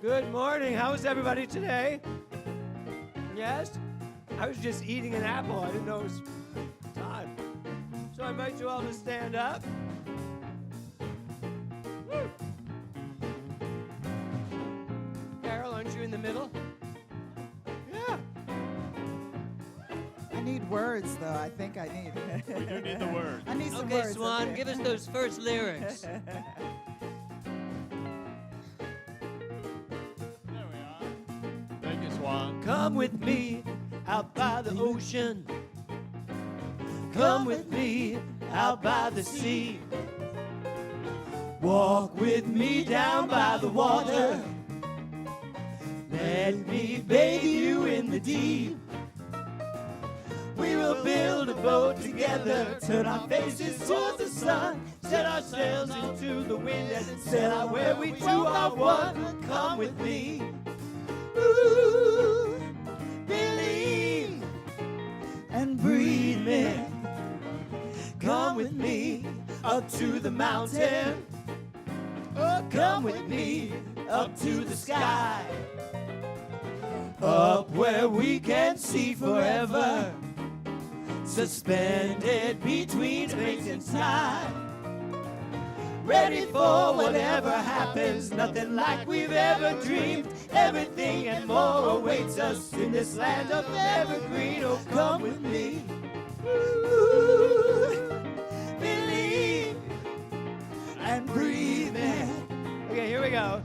Good morning. How is everybody today? Yes? I was just eating an apple. I didn't know it was time. So I invite you all to stand up. Woo. Carol, aren't you in the middle? Yeah. I need words, though. I think I need. We do need the words. I need some Okay, words. Swan, okay. give us those first lyrics. There we are. Thank you, Swan. Come with me out by the ocean. Come with me out by the sea. Walk with me down by the water. Let me bathe you in the deep. We will build a boat together, turn our faces towards the sun, set our sails into the wind and set out where we two are one. Come with me. Ooh, believe and breathe me. Come with me up to the mountain. Oh, come with me up to the sky. Up where we can see forever. Suspended between space and time. Ready for whatever happens. Nothing like we've ever dreamed. Everything and more awaits us in this land of evergreen. Oh, come with me. Ooh, believe and breathe in. Okay, here we go.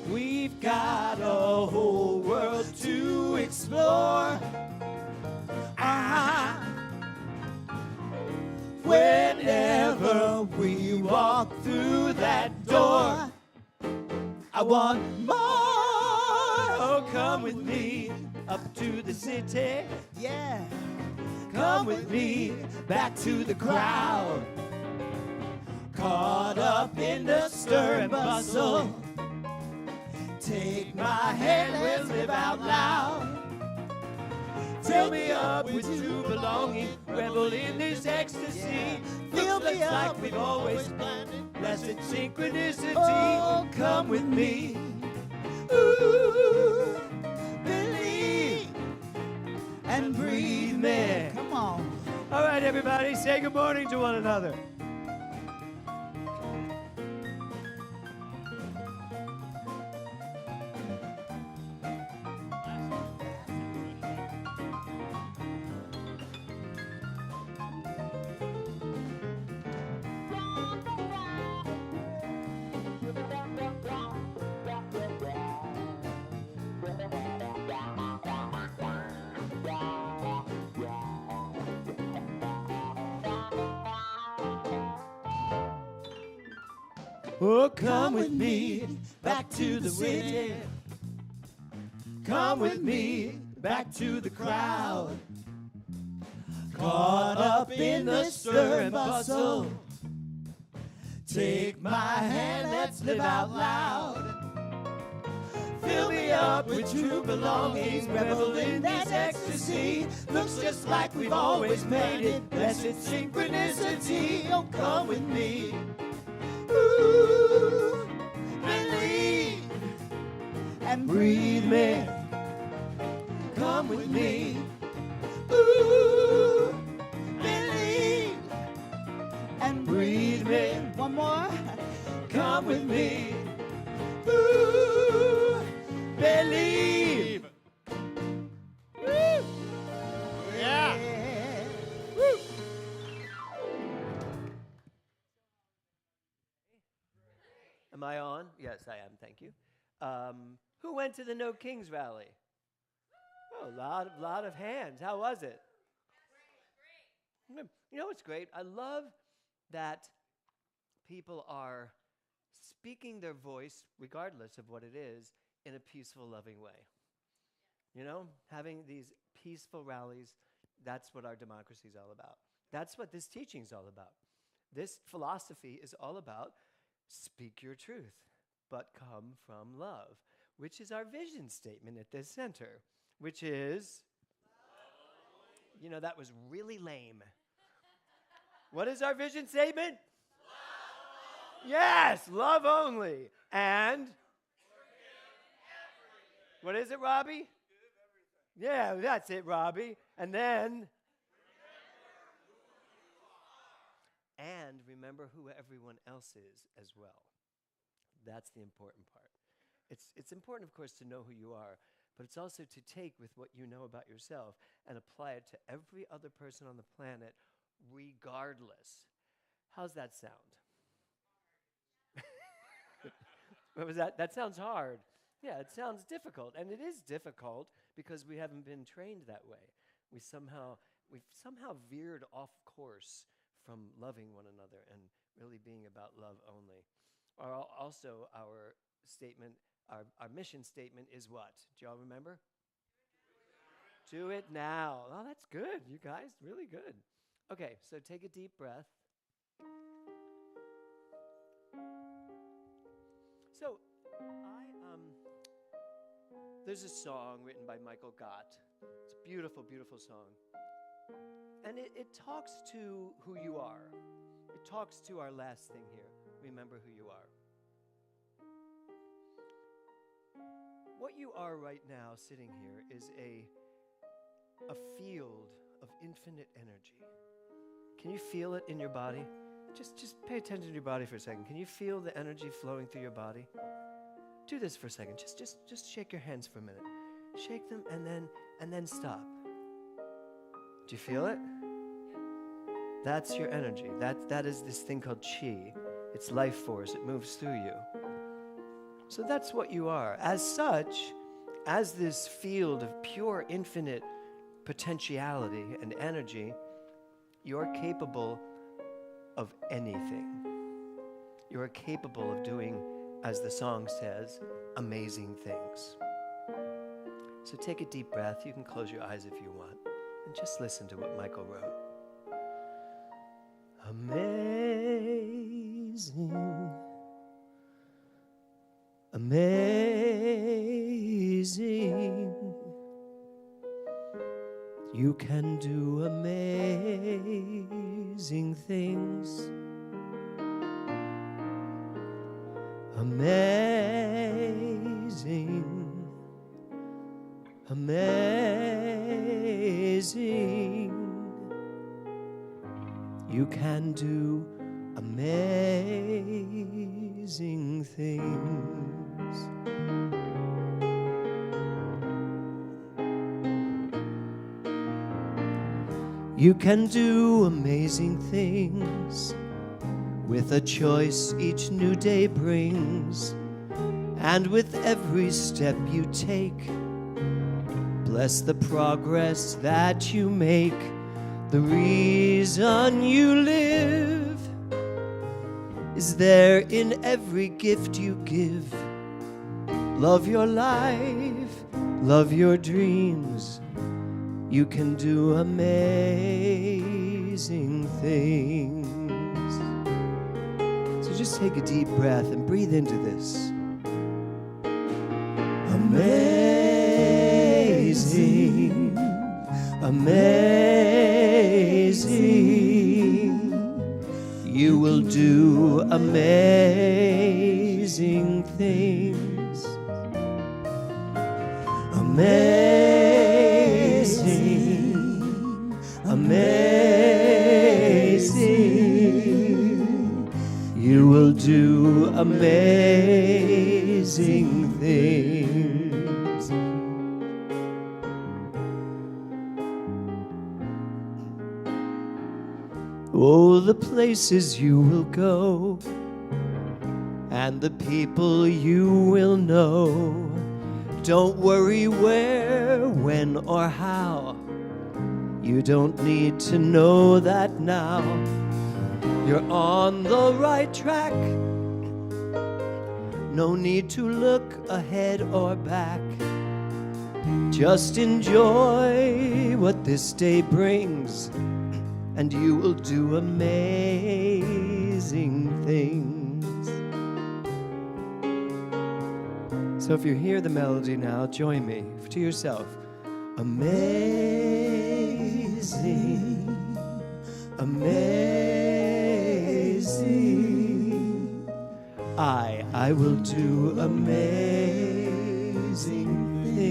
We've got a whole world to explore. Whenever we walk through that door, I want more. Oh, come with me up to the city. Yeah. Come with me back to the crowd. Caught up in the stir and bustle. Take my hand, we'll live out loud. Fill me up with true belonging. Revel in this ecstasy. Feels like we've always planned it. Blessed synchronicity. Oh, come with me. Ooh, believe and breathe me. Come on. All right, everybody, say good morning to one another. Oh, come with me back to the city. Come with me back to the crowd. Caught up in the stir and bustle. Take my hand, let's live out loud. Fill me up with true belongings. Revel in this ecstasy. Looks just like we've always made it. Blessed synchronicity. Oh, come with me. Ooh, believe and breathe me. Come with me. Ooh, believe and breathe me. One more. Come with me. Ooh, believe. Woo. Yeah. Woo. Am I on? Yes, I am. Thank you. Who went to the No Kings rally? Oh, a lot of hands. How was it? Great. You know what's great? I love that people are speaking their voice, regardless of what it is, in a peaceful, loving way. You know, having these peaceful rallies, that's what our democracy is all about. That's what this teaching is all about. This philosophy is all about speak your truth, but come from love, which is our vision statement at this center, which is, you know, that was really lame. What is our vision statement? Love only. Yes, love only. And? Forgive What is it, Robbie? Yeah, that's it, Robbie. And then, and remember who everyone else is as well. That's the important part. It's important, of course, to know who you are, but it's also to take with what you know about yourself and apply it to every other person on the planet, regardless. How's that sound? What was that? That sounds hard. Yeah, it sounds difficult, and it is difficult because we haven't been trained that way. We've somehow veered off course from loving one another and really being about love only. Also, our statement, our mission statement is what? Do y'all remember? Do it now. Oh, that's good, you guys. Really good. Okay, so take a deep breath. So, there's a song written by Michael Gott. It's a beautiful, beautiful song. And it talks to who you are. It talks to our last thing here. Remember who you are. What you are right now sitting here is a field of infinite energy. Can you feel it in your body? Just pay attention to your body for a second. Can you feel the energy flowing through your body? Do this for a second. Just shake your hands for a minute. Shake them and then stop. Do you feel it? That's your energy. That is this thing called chi. It's life force. It moves through you. So that's what you are. As such, as this field of pure infinite potentiality and energy, you're capable of anything. You're capable of doing, as the song says, amazing things. So take a deep breath. You can close your eyes if you want. And just listen to what Michael wrote. Amazing. Amazing. You can do amazing things. Amazing. Amazing. You can do amazing things. You can do amazing things with a choice each new day brings, and with every step you take, bless the progress that you make. The reason you live is there in every gift you give. Love your life, love your dreams. You can do amazing things. So just take a deep breath and breathe into this. Amazing, amazing. You will do amazing things. Amazing, amazing. You will do amazing things. Oh, the places you will go, and the people you will know. Don't worry where, when, or how. You don't need to know that now. You're on the right track. No need to look ahead or back. Just enjoy what this day brings, and you will do amazing things. So if you hear the melody now, join me to yourself. Amazing, amazing. I will do amazing things.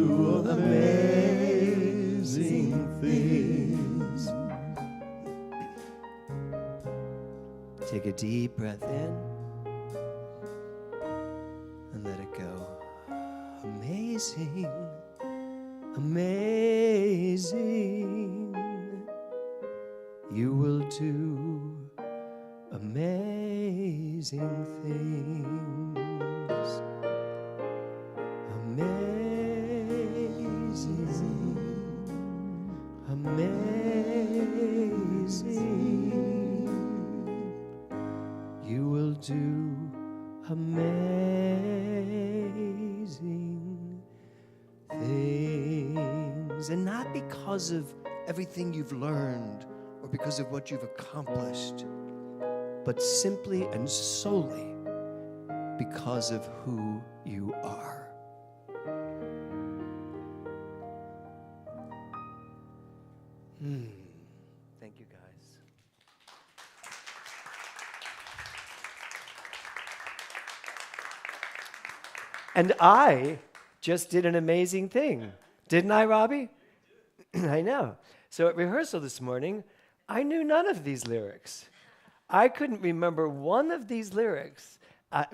do amazing things. Take a deep breath in and let it go. Amazing, amazing. You will do amazing things. Amazing, amazing. You will do amazing things. And not because of everything you've learned or because of what you've accomplished, but simply and solely because of who you are. Thank you, guys. And I just did an amazing thing. Didn't I, Robbie? I know. So at rehearsal this morning, I knew none of these lyrics. I couldn't remember one of these lyrics.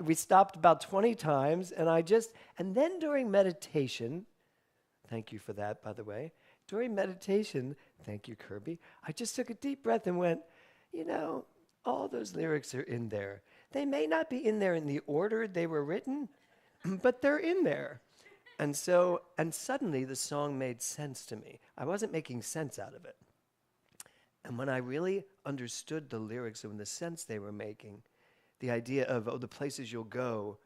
We stopped about 20 times, and then during meditation, thank you for that, by the way. During meditation, thank you, Kirby, I just took a deep breath and went, all those lyrics are in there. They may not be in there in the order they were written, but they're in there. And suddenly the song made sense to me. I wasn't making sense out of it. And when I really understood the lyrics and the sense they were making, the idea of, the places you'll go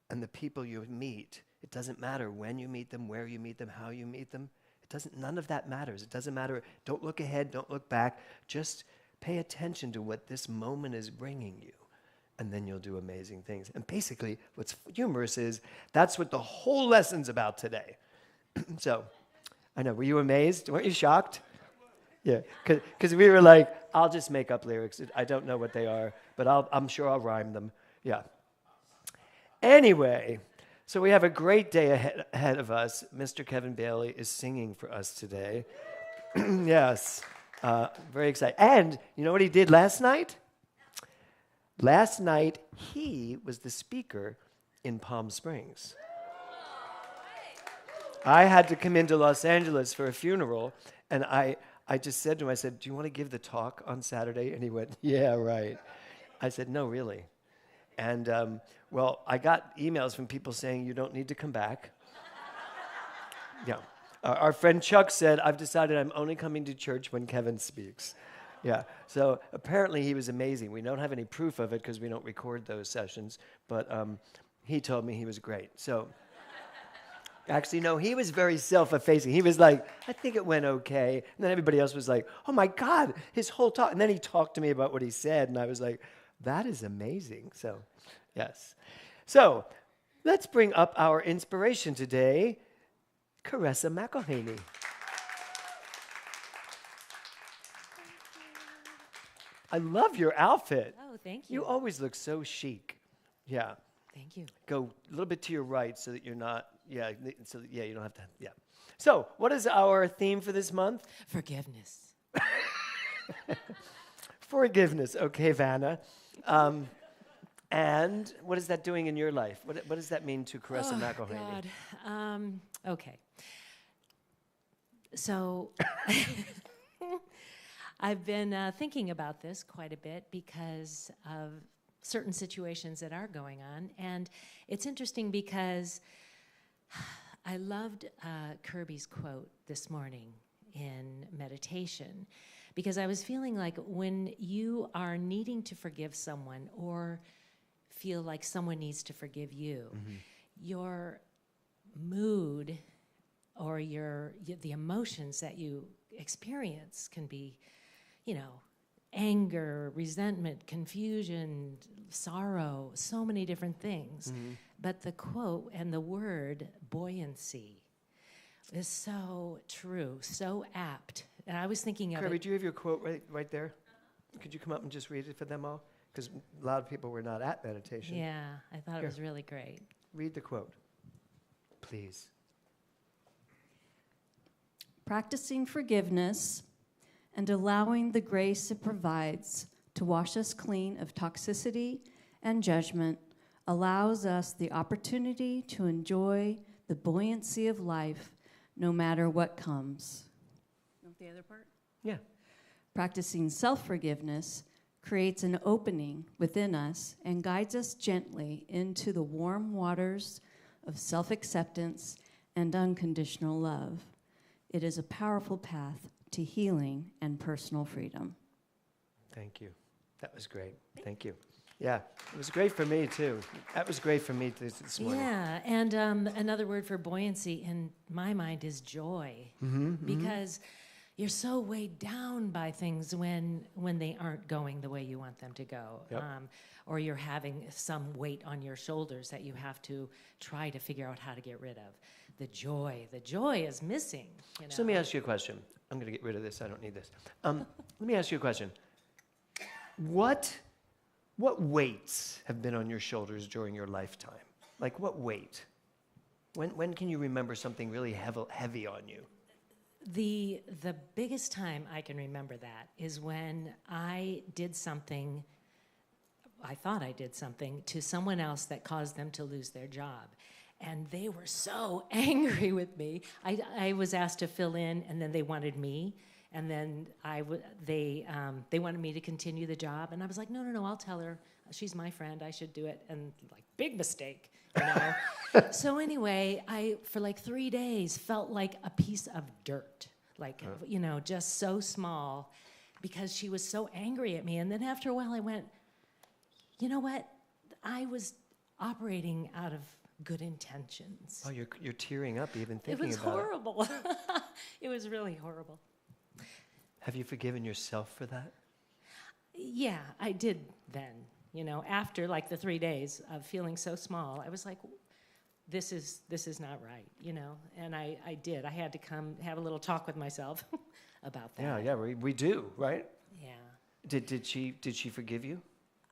and the people you meet, it doesn't matter when you meet them, where you meet them, how you meet them. None of that matters. It doesn't matter. Don't look ahead, don't look back. Just pay attention to what this moment is bringing you, and then you'll do amazing things. And basically, what's humorous is that's what the whole lesson's about today. So, I know, were you amazed? Weren't you shocked? Yeah, because we were like, I'll just make up lyrics. I don't know what they are, but I'm sure I'll rhyme them. Yeah. Anyway, so we have a great day ahead of us. Mr. Kevin Bailey is singing for us today. Yes, very excited. And you know what he did last night? Last night, he was the speaker in Palm Springs. I had to come into Los Angeles for a funeral, and I just said to him, I said, do you want to give the talk on Saturday? And he went, yeah, right. I said, no, really. And, I got emails from people saying you don't need to come back. Yeah. Our friend Chuck said, I've decided I'm only coming to church when Kevin speaks. Yeah. So apparently he was amazing. We don't have any proof of it because we don't record those sessions, but he told me he was great. So actually, no, he was very self-effacing. He was like, I think it went okay. And then everybody else was like, oh my God, his whole talk. And then he talked to me about what he said, and I was like, that is amazing. So, yes. So, let's bring up our inspiration today, Caressa McElhaney. I love your outfit. Oh, thank you. You always look so chic. Yeah. Thank you. Go a little bit to your right so that you're not, you don't have to, yeah. So, what is our theme for this month? Forgiveness. Forgiveness. Okay, Vanna. And what is that doing in your life? What does that mean to Caressa McElhaney? God. Okay. So I've been thinking about this quite a bit because of certain situations that are going on. And it's interesting because I loved Kirby's quote this morning in meditation, because I was feeling like when you are needing to forgive someone or feel like someone needs to forgive you, your mood or the emotions that you experience can be, anger, resentment, confusion, sorrow, so many different things. But the quote and the word buoyancy is so true, so apt. And I was thinking of Kirby, it. do you have your quote right there? Could you come up and just read it for them all? Because a lot of people were not at meditation. Yeah, I thought Here. it was really great. Read the quote, please. practicing forgiveness, and allowing the grace it provides to wash us clean of toxicity and judgment allows us the opportunity to enjoy the buoyancy of life no matter what comes. You want the other part? Yeah. Practicing self-forgiveness creates an opening within us and guides us gently into the warm waters of self-acceptance and unconditional love. It is a powerful path to healing and personal freedom. Thank you. That was great. Thank you. Yeah, it was great for me, too. That was great for me this morning. Yeah, and another word for buoyancy in my mind is joy, because you're so weighed down by things when they aren't going the way you want them to go, Yep. or you're having some weight on your shoulders that you have to try to figure out how to get rid of. The joy is missing. You know? So let me ask you a question. I'm going to get rid of this. I don't need this. Let me ask you a question. What weights have been on your shoulders during your lifetime? Like what weight? When can you remember something really heavy on you? The biggest time I can remember that is when I thought I did something to someone else that caused them to lose their job. And they were so angry with me. I was asked to fill in, and then they wanted me. And then they wanted me to continue the job. And I was like, no, I'll tell her. She's my friend. I should do it. And like, big mistake, you know? So anyway, I, for like 3 days, felt like a piece of dirt. Like, you know, just so small because she was so angry at me. And then after a while, I went, you know what? I was operating out of good intentions. Oh, you're tearing up even thinking about it. It was horrible. It was really horrible. Have you forgiven yourself for that? Yeah, I did then. You know, after like the 3 days of feeling so small, I was like, this is not right, you know? And I did. I had to come have a little talk with myself about that. Yeah, we do, right? Yeah. Did she forgive you?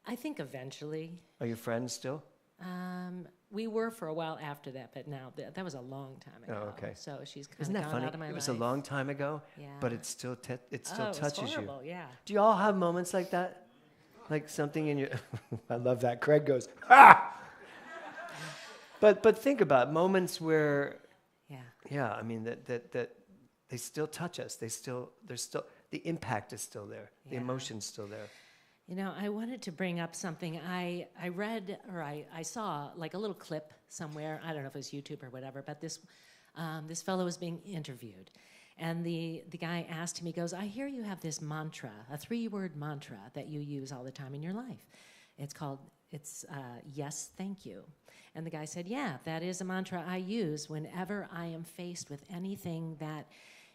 I think eventually. Are you friends still? We were for a while after that, but now that was a long time ago. Oh, okay. So she's kind Isn't of that gone funny? out of my life. It was a long time ago, Yeah. but it still touches it was horrible, you. Yeah. Do you all have moments like that? Like something in your... I love that. Craig goes, ah! But think about moments where... Yeah. Yeah, I mean, that they still touch us. There's still... The impact is still there. The Yeah. emotion's still there. You know, I wanted to bring up something. I read, or I saw like a little clip somewhere. I don't know if it was YouTube or whatever, but this fellow was being interviewed. And the guy asked him, he goes, I hear you have this mantra, a 3-word mantra that you use all the time in your life. It's yes, thank you. And the guy said, yeah, that is a mantra I use whenever I am faced with anything that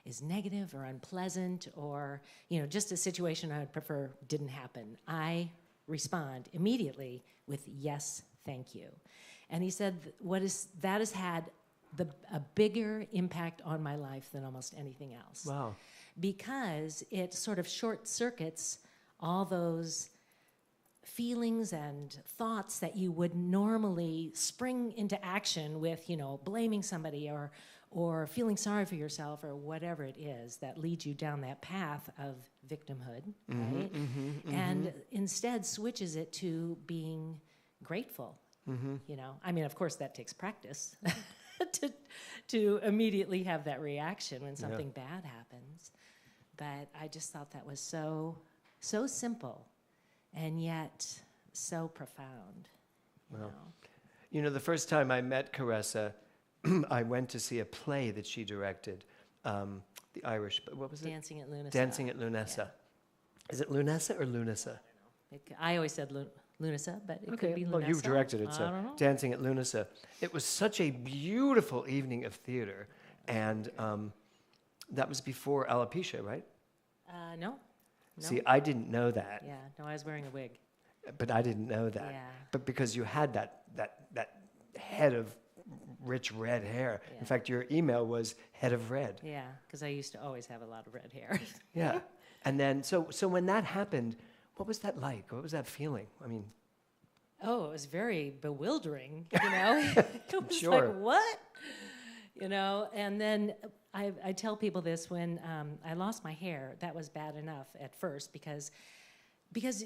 is negative or unpleasant or, you know, just a situation I would prefer didn't happen. I respond immediately with yes, thank you. And he said that has had a bigger impact on my life than almost anything else. Wow. Because it sort of short circuits all those feelings and thoughts that you would normally spring into action with, you know, blaming somebody or feeling sorry for yourself or whatever it is that leads you down that path of victimhood, right? And instead switches it to being grateful, you know? I mean, of course, that takes practice to immediately have that reaction when something bad happens. But I just thought that was so simple and yet so profound, you know? You know, the first time I met Caressa, I went to see a play that she directed, the Irish, what was it? Dancing at Lunasa. Dancing at Lunasa. Yeah. Is it Lunasa or Lunasa? I always said Lunasa, but it could be Lunasa. Well, you directed it, so I don't know. Dancing at Lunasa. It was such a beautiful evening of theater, and that was before alopecia, right? No. See, I didn't know that. Yeah, no, I was wearing a wig. But I didn't know that. Yeah. But because you had that head of rich red hair. Yeah. In fact, your email was head of red. Yeah, because I used to always have a lot of red hair. Yeah. And then, so when that happened, what was that like? What was that feeling? I mean... Oh, it was very bewildering, you know? It was Sure. like, what? You know, and then I tell people this when I lost my hair. That was bad enough at first because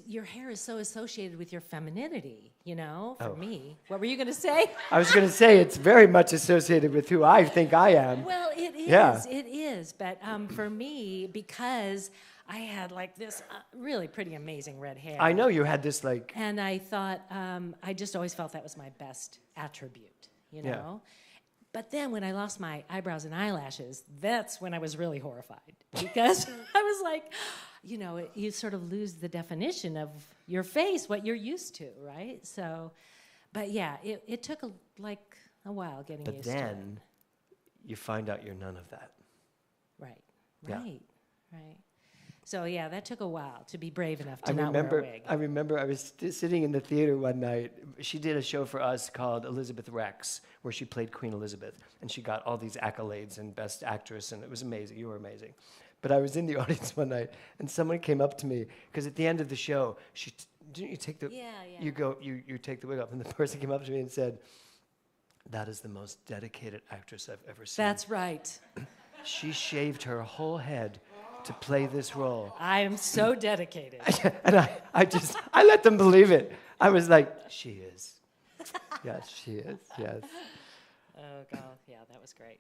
your hair is so associated with your femininity, you know, for me. What were you going to say? I was going to say it's very much associated with who I think I am. Well, it is. Yeah. It is. But for me, because I had like this really pretty amazing red hair. I know you had this like... And I thought, I just always felt that was my best attribute, you Yeah. know? But then when I lost my eyebrows and eyelashes, that's when I was really horrified because I was like, you know, you sort of lose the definition of your face, what you're used to, right? So, but yeah, it took a while getting But used to it. then you find out you're none of that. Right, Yeah. right. So yeah, that took a while to be brave enough to not wear a wig. I remember I was sitting in the theater one night. She did a show for us called Elizabeth Rex, where she played Queen Elizabeth, and she got all these accolades and Best Actress, and it was amazing. You were amazing. But I was in the audience one night, and someone came up to me because at the end of the show, didn't you take the you take the wig off, and the person came up to me and said, "That is the most dedicated actress I've ever seen." That's right. She shaved her whole head to play this role. I am so dedicated. And I let them believe it. I was like, she is. Yes, she is, yes. Oh God, yeah, that was great.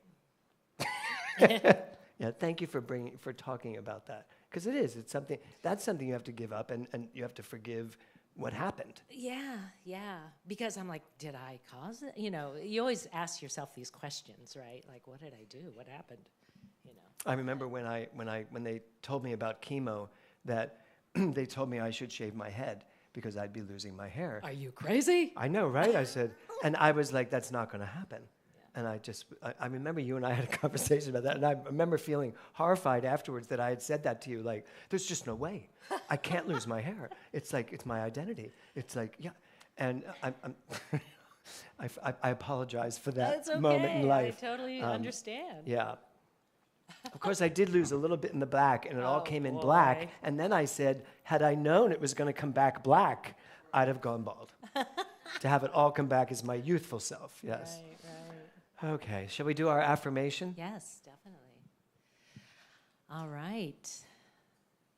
Yeah, thank you for talking about that. Because it's something, that's something you have to give up and you have to forgive what happened. Yeah, because I'm like, did I cause it? You know, you always ask yourself these questions, right? Like, what did I do? What happened? You know. I remember when they told me about chemo that they told me I should shave my head because I'd be losing my hair. Are you crazy? I know, right? I said, and I was like, that's not going to happen. And I remember you and I had a conversation about that, and I remember feeling horrified afterwards that I had said that to you, like, there's just no way. I can't lose my hair. It's like, it's my identity. It's like, yeah. And I apologize for that That's okay. moment in life. I totally understand. Yeah. Of course, I did lose a little bit in the back, and it all came in boy. black. And then I said, had I known it was going to come back black, I'd have gone bald. To have it all come back as my youthful self, yes. Right. Okay, shall we do our affirmation? Yes, definitely. All right.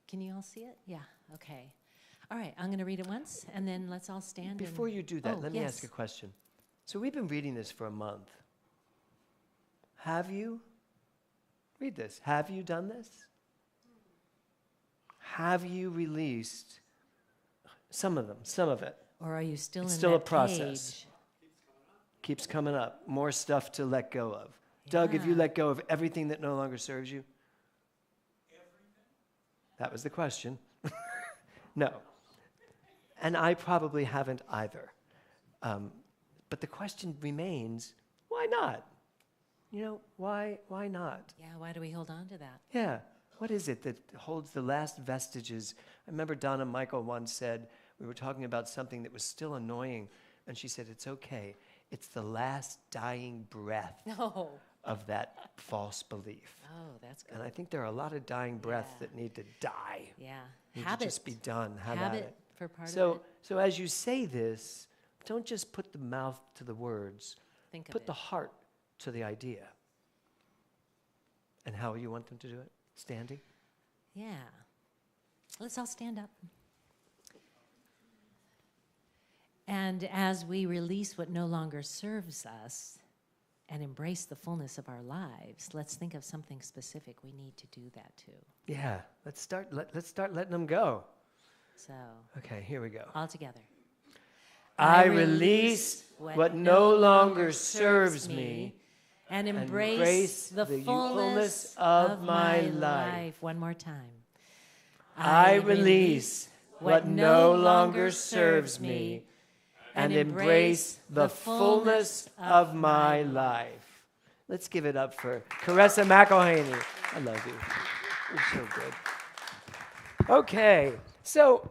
Can you all see it? Yeah, okay. All right, I'm going to read it once, and then let's all stand. Before you do that, Oh, let me yes. ask a question. So we've been reading this for a month. Have you? Read this. Have you done this? Have you released some of it? Or are you still It's in still that a process. page? Keeps coming up. More stuff to let go of. Doug, have you Yeah. let go of everything that no longer serves you? That was the question. No. And I probably haven't either. But the question remains, why not? You know, why not? Yeah, why do we hold on to that? Yeah. What is it that holds the last vestiges? I remember Donna Michael once said, we were talking about something that was still annoying, and she said, it's okay. It's the last dying breath No. of that false belief. Oh, that's good. And I think there are a lot of dying breaths Yeah. that need to die. Yeah. Need Habit. to just be done. Have at Habit it. for part of So, it. so as you say this, don't just put the mouth to the words. Think of Put it. the heart to the idea. And how you want them to do it? Standing? Yeah. Let's all stand up. And as we release what no longer serves us and embrace the fullness of our lives, let's think of something specific we need to do that to. Yeah. Let's start letting them go. So, Okay, here we go. all together. I release what no longer serves me and and embrace the fullness of my life. One more time. I release what no longer serves me and embrace the fullness of my life. Let's give it up for Caressa McElhaney. I love you. You're so good. Okay, so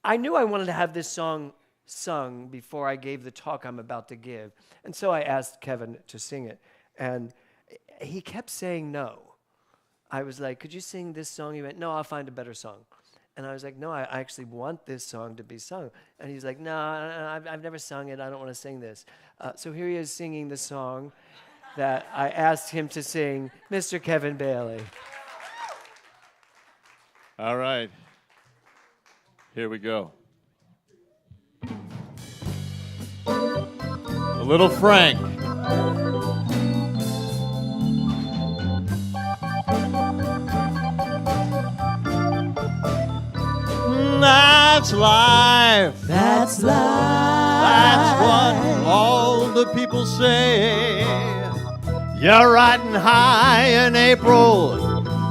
I knew I wanted to have this song sung before I gave the talk I'm about to give. And so I asked Kevin to sing it. And he kept saying no. I was like, could you sing this song? He went, no, I'll find a better song. And I was like, no, I actually want this song to be sung. And he's like, no, I've never sung it. I don't want to sing this. So here he is singing the song that I asked him to sing, Mr. Kevin Bailey. All right. Here we go. A little Frank. That's life. That's life. That's what all the people say. You're riding high in April,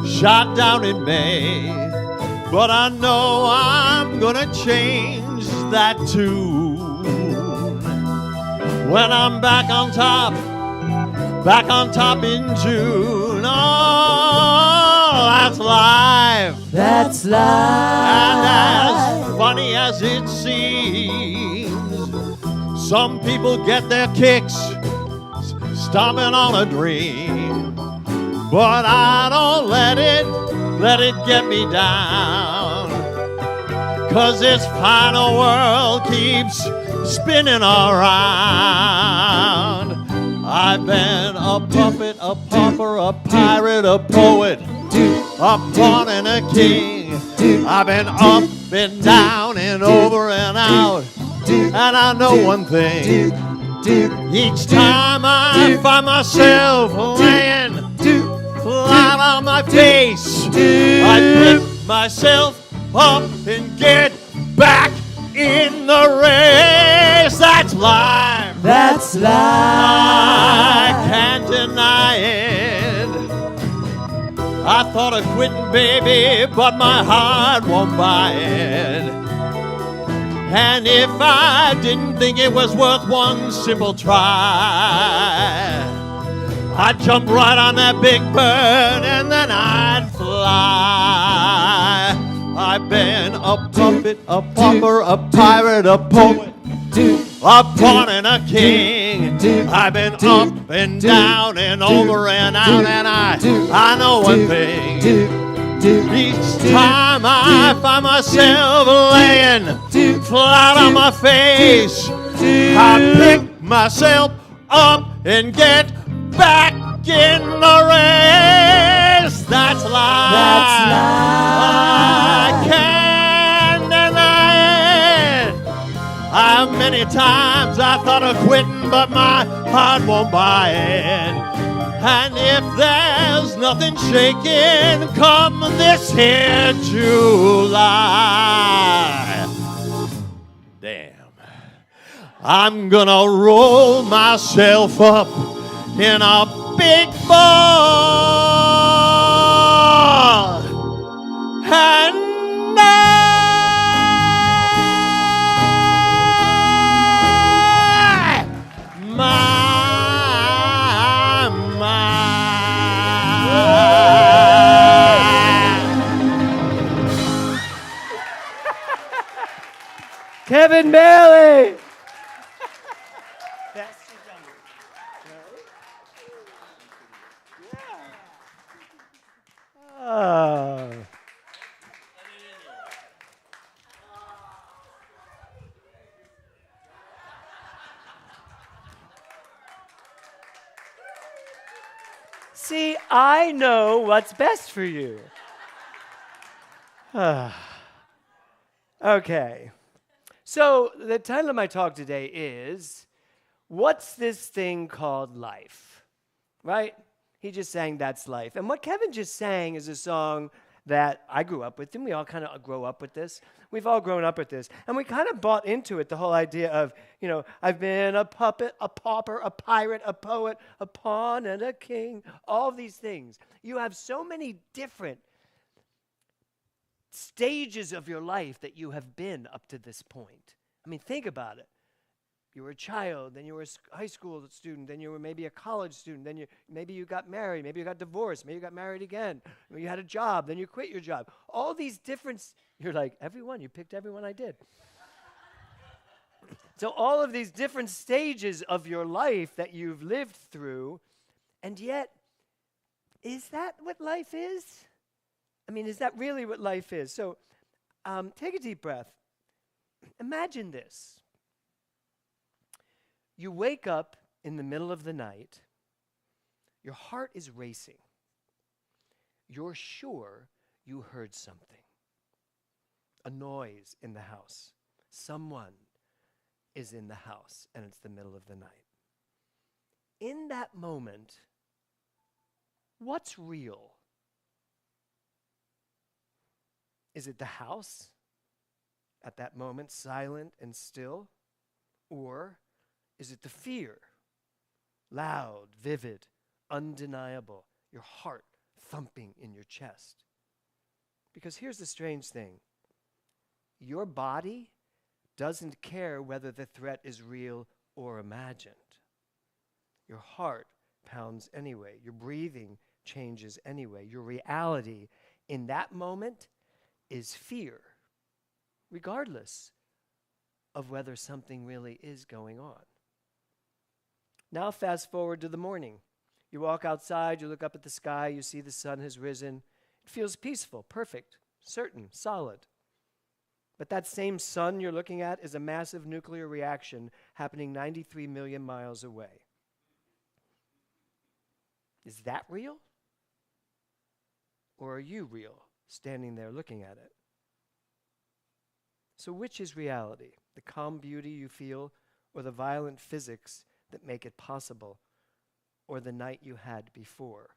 shot down in May. But I know I'm gonna change that tune. When I'm back on top in June. Oh, that's life. That's life. And as funny as it seems, some people get their kicks stomping on a dream. But I don't let it get me down. 'Cause this final world keeps spinning around. I've been a puppet, a pauper, a pirate, a poet, a pawn and a king. I've been up and down and over and out. And I know one thing. Each time I find myself laying flat on my face, I pick myself up and get back in the race. That's life. That's life. I can't deny it. I thought of quitting, baby, but my heart won't buy it. And if I didn't think it was worth one simple try, I'd jump right on that big bird and then I'd fly. I've been a puppet, a pauper, a pirate, a poet, a pawn and a king. I've been up and down and over and out, and I know one thing. Each time I find myself laying flat on my face, I pick myself up and get back in the race. That's life. That's life. I can't deny it. Many times I thought of quitting, but my heart won't buy it. And if there's nothing shaking come this here July, damn, I'm gonna roll myself up in a big ball and Kevin Bailey. Oh. See, I know what's best for you. Okay. So the title of my talk today is, What's This Thing Called Life? Right? He just sang That's Life. And what Kevin just sang is a song that I grew up with. Didn't we all kind of grow up with this? We've all grown up with this. And we kind of bought into it, the whole idea of, you know, I've been a puppet, a pauper, a pirate, a poet, a pawn, and a king. All these things. You have so many different stages of your life that you have been up to this point. I mean, think about it. You were a child, then you were a high school student, then you were maybe a college student, then maybe you got married, maybe you got divorced, maybe you got married again, maybe you had a job, then you quit your job. All these different, you're like, everyone, you picked everyone I did. So all of these different stages of your life that you've lived through, and yet, is that what life is? I mean, is that really what life is? So take a deep breath. Imagine this. You wake up in the middle of the night. Your heart is racing. You're sure you heard something. A noise in the house. Someone is in the house, and it's the middle of the night. In that moment, what's real? Is it the house at that moment, silent and still? Or is it the fear? Loud, vivid, undeniable, your heart thumping in your chest. Because here's the strange thing. Your body doesn't care whether the threat is real or imagined. Your heart pounds anyway. Your breathing changes anyway. Your reality in that moment is fear, regardless of whether something really is going on. Now fast forward to the morning. You walk outside, you look up at the sky, you see the sun has risen. It feels peaceful, perfect, certain, solid. But that same sun you're looking at is a massive nuclear reaction happening 93 million miles away. Is that real? Or are you real, standing there looking at it? So which is reality? The calm beauty you feel, or the violent physics that make it possible, or the night you had before,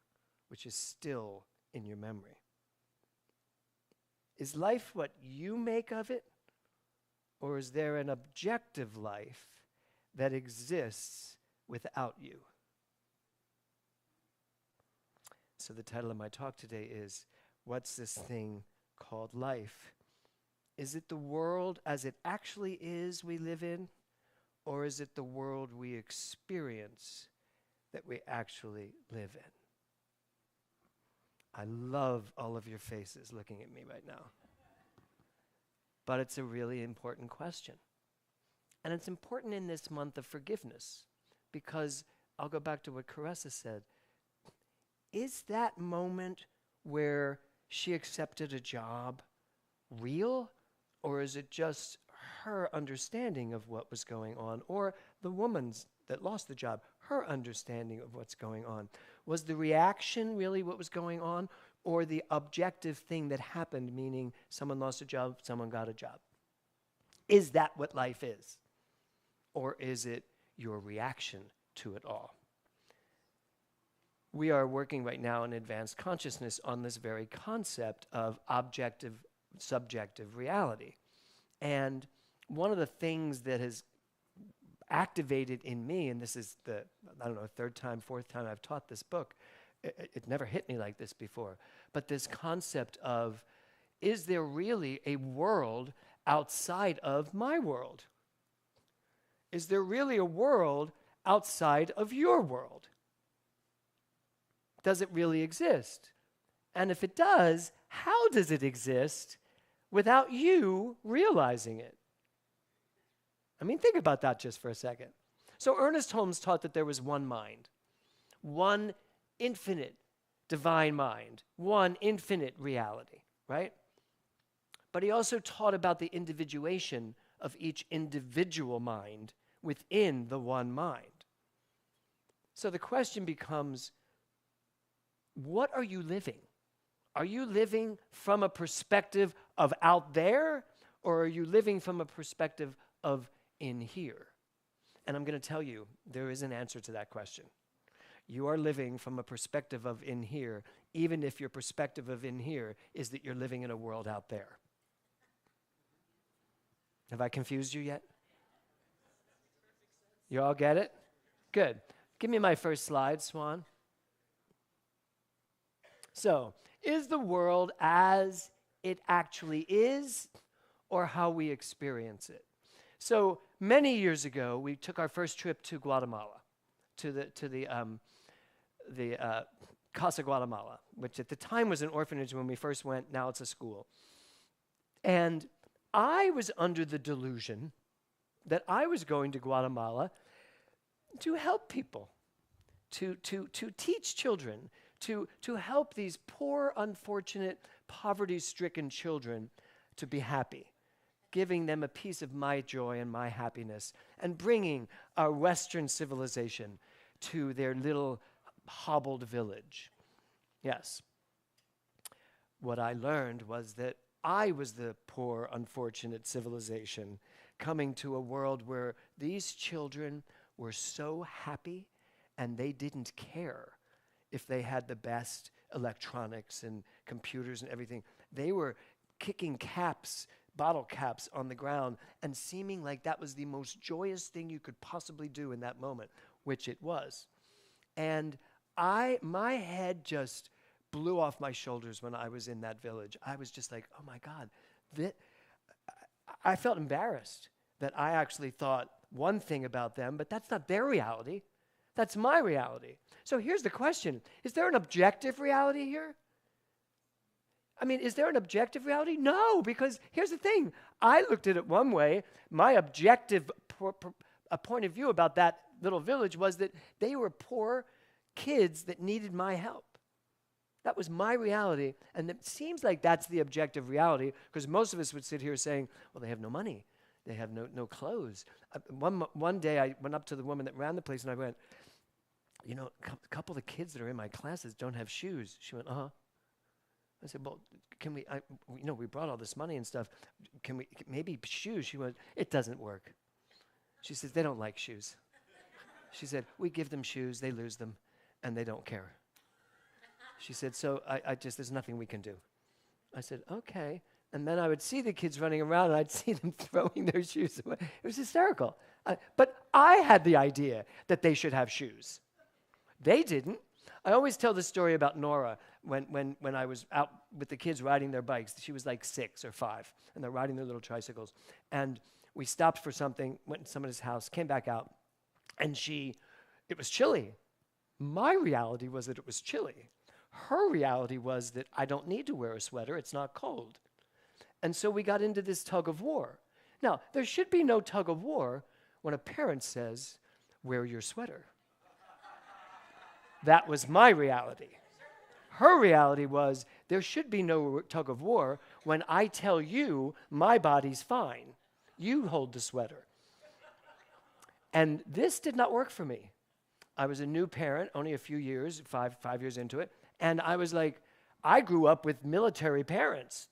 which is still in your memory? Is life what you make of it, or is there an objective life that exists without you? So the title of my talk today is, what's this thing called life? Is it the world as it actually is we live in, or is it the world we experience that we actually live in? I love all of your faces looking at me right now. But it's a really important question. And it's important in this month of forgiveness, because I'll go back to what Caressa said. Is that moment where she accepted a job real, or is it just her understanding of what was going on, or the woman's that lost the job, her understanding of what's going on? Was the reaction really what was going on, or the objective thing that happened, meaning someone lost a job, someone got a job? Is that what life is? Or is it your reaction to it all? We are working right now in advanced consciousness on this very concept of objective, subjective reality. And one of the things that has activated in me, and this is the, I don't know, third time, fourth time I've taught this book, it never hit me like this before, but this concept of, is there really a world outside of my world? Is there really a world outside of your world? Does it really exist? And if it does, how does it exist without you realizing it? I mean, think about that just for a second. So Ernest Holmes taught that there was one mind, one infinite divine mind, one infinite reality, right? But he also taught about the individuation of each individual mind within the one mind. So the question becomes, what are you living? Are you living from a perspective of out there, or are you living from a perspective of in here? And I'm going to tell you, there is an answer to that question. You are living from a perspective of in here, even if your perspective of in here is that you're living in a world out there. Have I confused you yet? You all get it? Good. Give me my first slide, Swan. So, is the world as it actually is, or how we experience it? So, many years ago, we took our first trip to Guatemala, to the Casa Guatemala, which at the time was an orphanage when we first went. Now it's a school. And I was under the delusion that I was going to Guatemala to help people, to teach children, to help these poor, unfortunate, poverty-stricken children to be happy, giving them a piece of my joy and my happiness, and bringing our Western civilization to their little hobbled village. Yes. What I learned was that I was the poor, unfortunate civilization coming to a world where these children were so happy and they didn't care if they had the best electronics and computers and everything. They were kicking caps, bottle caps on the ground and seeming like that was the most joyous thing you could possibly do in that moment, which it was. And my head just blew off my shoulders when I was in that village. I was just like, oh my God. I felt embarrassed that I actually thought one thing about them, but that's not their reality. That's my reality. So here's the question. Is there an objective reality here? I mean, is there an objective reality? No, because here's the thing. I looked at it one way. My objective point of view about that little village was that they were poor kids that needed my help. That was my reality, and it seems like that's the objective reality, because most of us would sit here saying, well, they have no money. They have no clothes. One day I went up to the woman that ran the place, and I went, you know, a couple of the kids that are in my classes don't have shoes. She went, uh-huh. I said, well, can we, we brought all this money and stuff. Can we, maybe shoes? She went, it doesn't work. She says, they don't like shoes. She said, we give them shoes, they lose them, and they don't care. She said, so there's nothing we can do. I said, okay. And then I would see the kids running around, and I'd see them throwing their shoes away. It was hysterical. But I had the idea that they should have shoes. They didn't. I always tell the story about Nora when I was out with the kids riding their bikes. She was like 6 or 5, and they're riding their little tricycles. And we stopped for something, went to somebody's house, came back out, and it was chilly. My reality was that it was chilly. Her reality was that I don't need to wear a sweater, it's not cold. And so we got into this tug of war. Now, there should be no tug of war when a parent says, wear your sweater. That was my reality. Her reality was, there should be no tug of war when I tell you my body's fine. You hold the sweater. And this did not work for me. I was a new parent, only a few years, five years into it. And I was like, I grew up with military parents.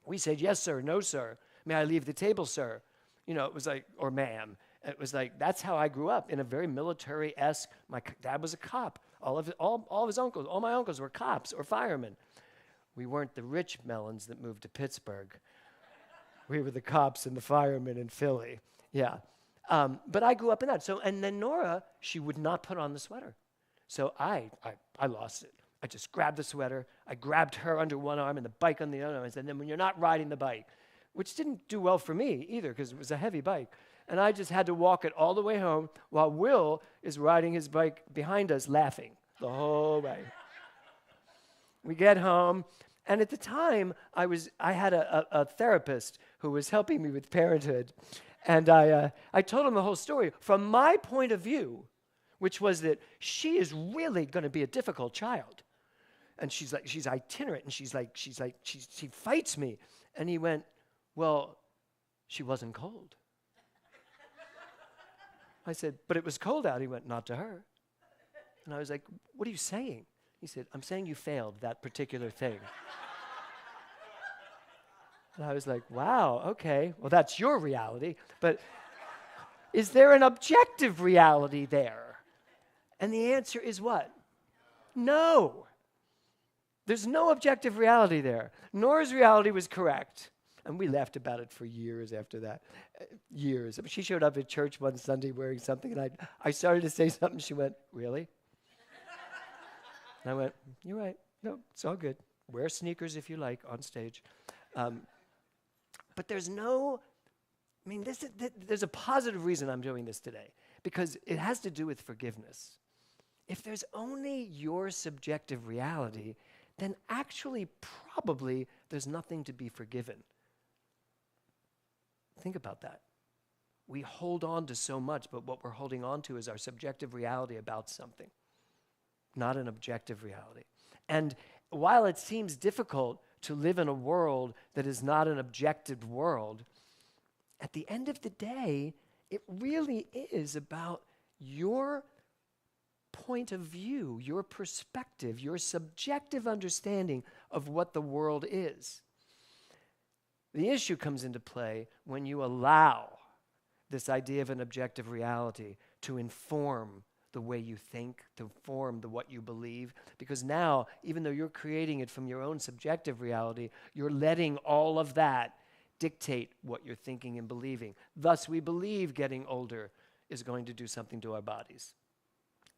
We said, yes, sir, no, sir. May I leave the table, sir? You know, it was like, or ma'am. It was like, that's how I grew up, in a very military-esque. My dad was a cop. All of his uncles, all my uncles were cops or firemen. We weren't the rich Mellons that moved to Pittsburgh. We were the cops and the firemen in Philly. Yeah. But I grew up in that. So, and then Nora, she would not put on the sweater. So I lost it. I just grabbed the sweater. I grabbed her under one arm and the bike on the other arm. I said, then when you're not riding the bike, which didn't do well for me either because it was a heavy bike. And I just had to walk it all the way home while Will is riding his bike behind us laughing the whole way. We get home, and at the time, I had a therapist who was helping me with parenthood. And I told him the whole story from my point of view, which was that she is really going to be a difficult child. And she's itinerant, and she fights me. And he went, well, she wasn't cold. I said, but it was cold out. He went, not to her. And I was like, what are you saying? He said, I'm saying you failed that particular thing. And I was like, wow, okay, well, that's your reality. But is there an objective reality there? And the answer is what? No. There's no objective reality there. Nora's reality was correct. And we laughed about it for years after that. Years. She showed up at church one Sunday wearing something, and I started to say something. She went, really? And I went, you're right. No, it's all good. Wear sneakers if you like on stage. But there's there's a positive reason I'm doing this today, because it has to do with forgiveness. If there's only your subjective reality, then actually probably there's nothing to be forgiven. Think about that. We hold on to so much, but what we're holding on to is our subjective reality about something, not an objective reality. And while it seems difficult to live in a world that is not an objective world, at the end of the day, it really is about your point of view, your perspective, your subjective understanding of what the world is. The issue comes into play when you allow this idea of an objective reality to inform the way you think, to inform what you believe. Because now, even though you're creating it from your own subjective reality, you're letting all of that dictate what you're thinking and believing. Thus, we believe getting older is going to do something to our bodies.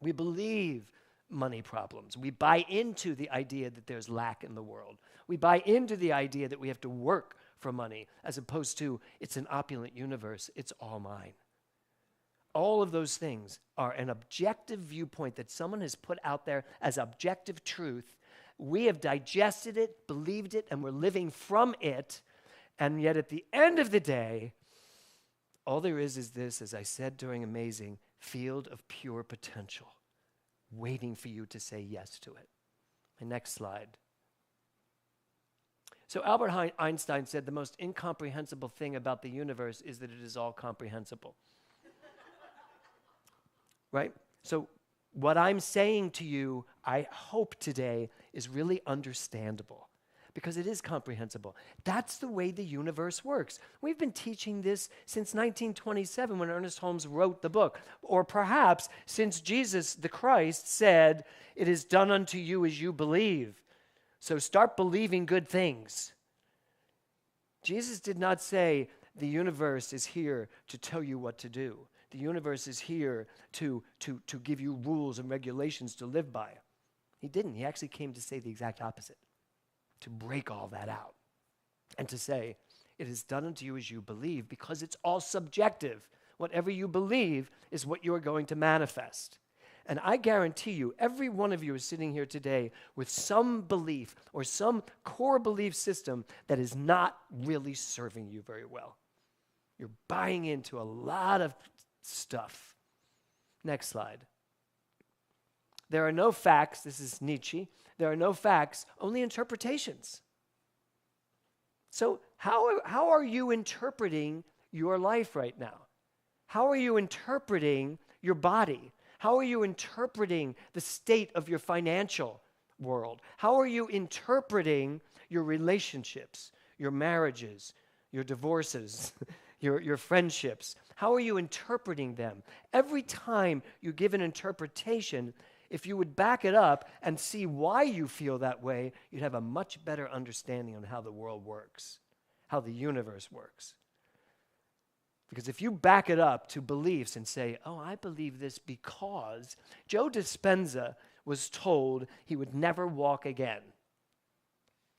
We believe money problems. We buy into the idea that there's lack in the world. We buy into the idea that we have to work for money, as opposed to it's an opulent universe, it's all mine. All of those things are an objective viewpoint that someone has put out there as objective truth. We have digested it, believed it, and we're living from it. And yet at the end of the day, all there is this, as I said during Amazing, field of pure potential, waiting for you to say yes to it. My next slide. So Albert Einstein said the most incomprehensible thing about the universe is that it is all comprehensible. Right? So what I'm saying to you, I hope today, is really understandable because it is comprehensible. That's the way the universe works. We've been teaching this since 1927 when Ernest Holmes wrote the book, or perhaps since Jesus the Christ said, "It is done unto you as you believe." So start believing good things. Jesus did not say the universe is here to tell you what to do. The universe is here to give you rules and regulations to live by. He didn't. He actually came to say the exact opposite, to break all that out and to say, it is done unto you as you believe, because it's all subjective. Whatever you believe is what you're going to manifest. And I guarantee you, every one of you is sitting here today with some belief or some core belief system that is not really serving you very well. You're buying into a lot of stuff. Next slide. There are no facts. This is Nietzsche. There are no facts, only interpretations. So how are you interpreting your life right now? How are you interpreting your body? How are you interpreting the state of your financial world? How are you interpreting your relationships, your marriages, your divorces, your friendships? How are you interpreting them? Every time you give an interpretation, if you would back it up and see why you feel that way, you'd have a much better understanding on how the world works, how the universe works. Because if you back it up to beliefs and say, oh, I believe this because Joe Dispenza was told he would never walk again.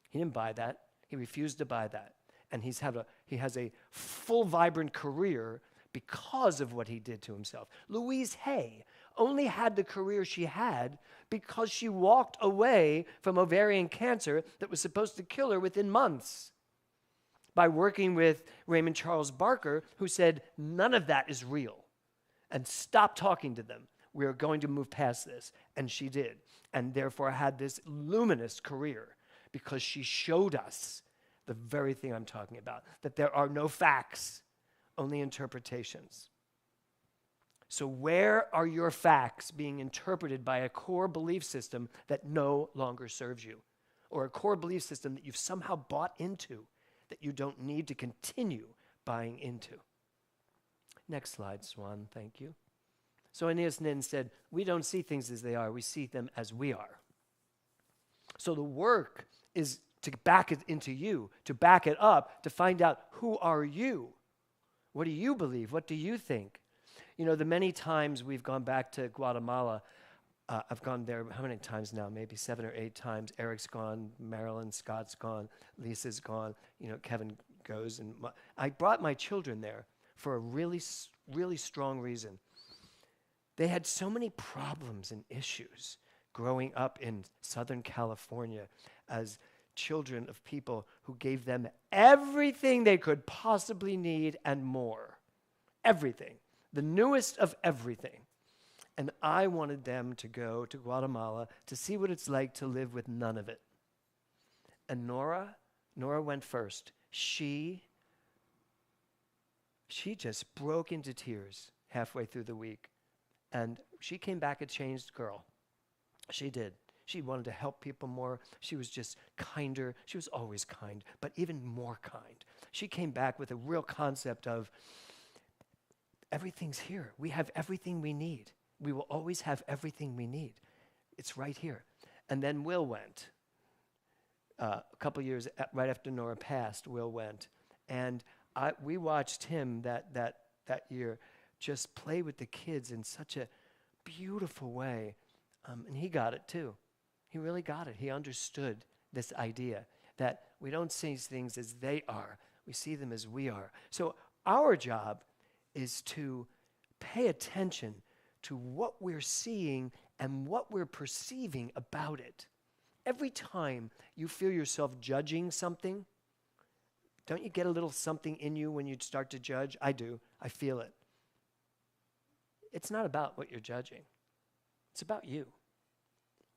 He didn't buy that. He refused to buy that. And he has a full, vibrant career because of what he did to himself. Louise Hay only had the career she had because she walked away from ovarian cancer that was supposed to kill her within months by working with Raymond Charles Barker, who said, none of that is real, and stop talking to them. We are going to move past this. And she did, and therefore had this luminous career because she showed us the very thing I'm talking about, that there are no facts, only interpretations. So where are your facts being interpreted by a core belief system that no longer serves you, or a core belief system that you've somehow bought into that you don't need to continue buying into? Next slide, Swan, thank you. So Aeneas Nin said, we don't see things as they are, we see them as we are. So the work is to back it into you, to back it up, to find out, who are you? What do you believe? What do you think? You know, the many times we've gone back to Guatemala, I've gone there, how many times now? Maybe 7 or 8 times. Eric's gone, Marilyn, Scott's gone, Lisa's gone, you know, Kevin goes. And I brought my children there for a really, really strong reason. They had so many problems and issues growing up in Southern California as children of people who gave them everything they could possibly need and more. Everything. The newest of everything. And I wanted them to go to Guatemala to see what it's like to live with none of it. And Nora went first. She just broke into tears halfway through the week. And she came back a changed girl. She did. She wanted to help people more. She was just kinder. She was always kind, but even more kind. She came back with a real concept of everything's here. We have everything we need. We will always have everything we need. It's right here. And then Will went. A couple years right after Nora passed, Will went. And we watched him that year just play with the kids in such a beautiful way. And he got it too. He really got it. He understood this idea that we don't see things as they are. We see them as we are. So our job is to pay attention to what we're seeing and what we're perceiving about it. Every time you feel yourself judging something, don't you get a little something in you when you start to judge? I do. I feel it. It's not about what you're judging. It's about you.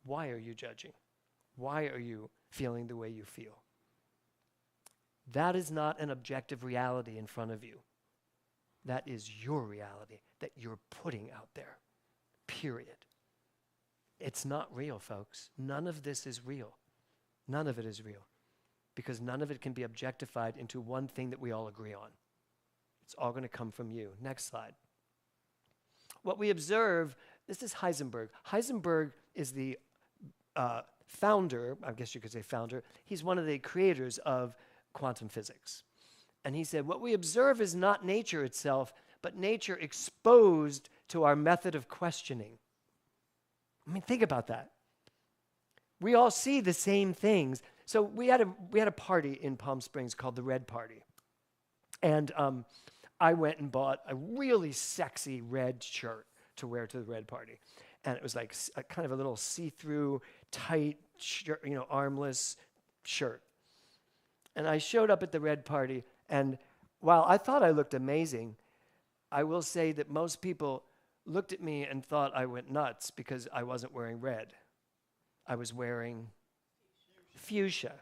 Why are you judging? Why are you feeling the way you feel? That is not an objective reality in front of you. That is your reality that you're putting out there, period. It's not real, folks. None of this is real. None of it is real, because none of it can be objectified into one thing that we all agree on. It's all going to come from you. Next slide. What we observe, this is Heisenberg. Heisenberg is the founder, I guess you could say founder. He's one of the creators of quantum physics. And he said, what we observe is not nature itself, but nature exposed to our method of questioning. I mean, think about that. We all see the same things. So we had a party in Palm Springs called the Red Party. And I went and bought a really sexy red shirt to wear to the Red Party. And it was like a kind of a little see-through, tight, shirt, armless shirt. And I showed up at the Red Party, and while I thought I looked amazing, I will say that most people looked at me and thought I went nuts because I wasn't wearing red. I was wearing fuchsia.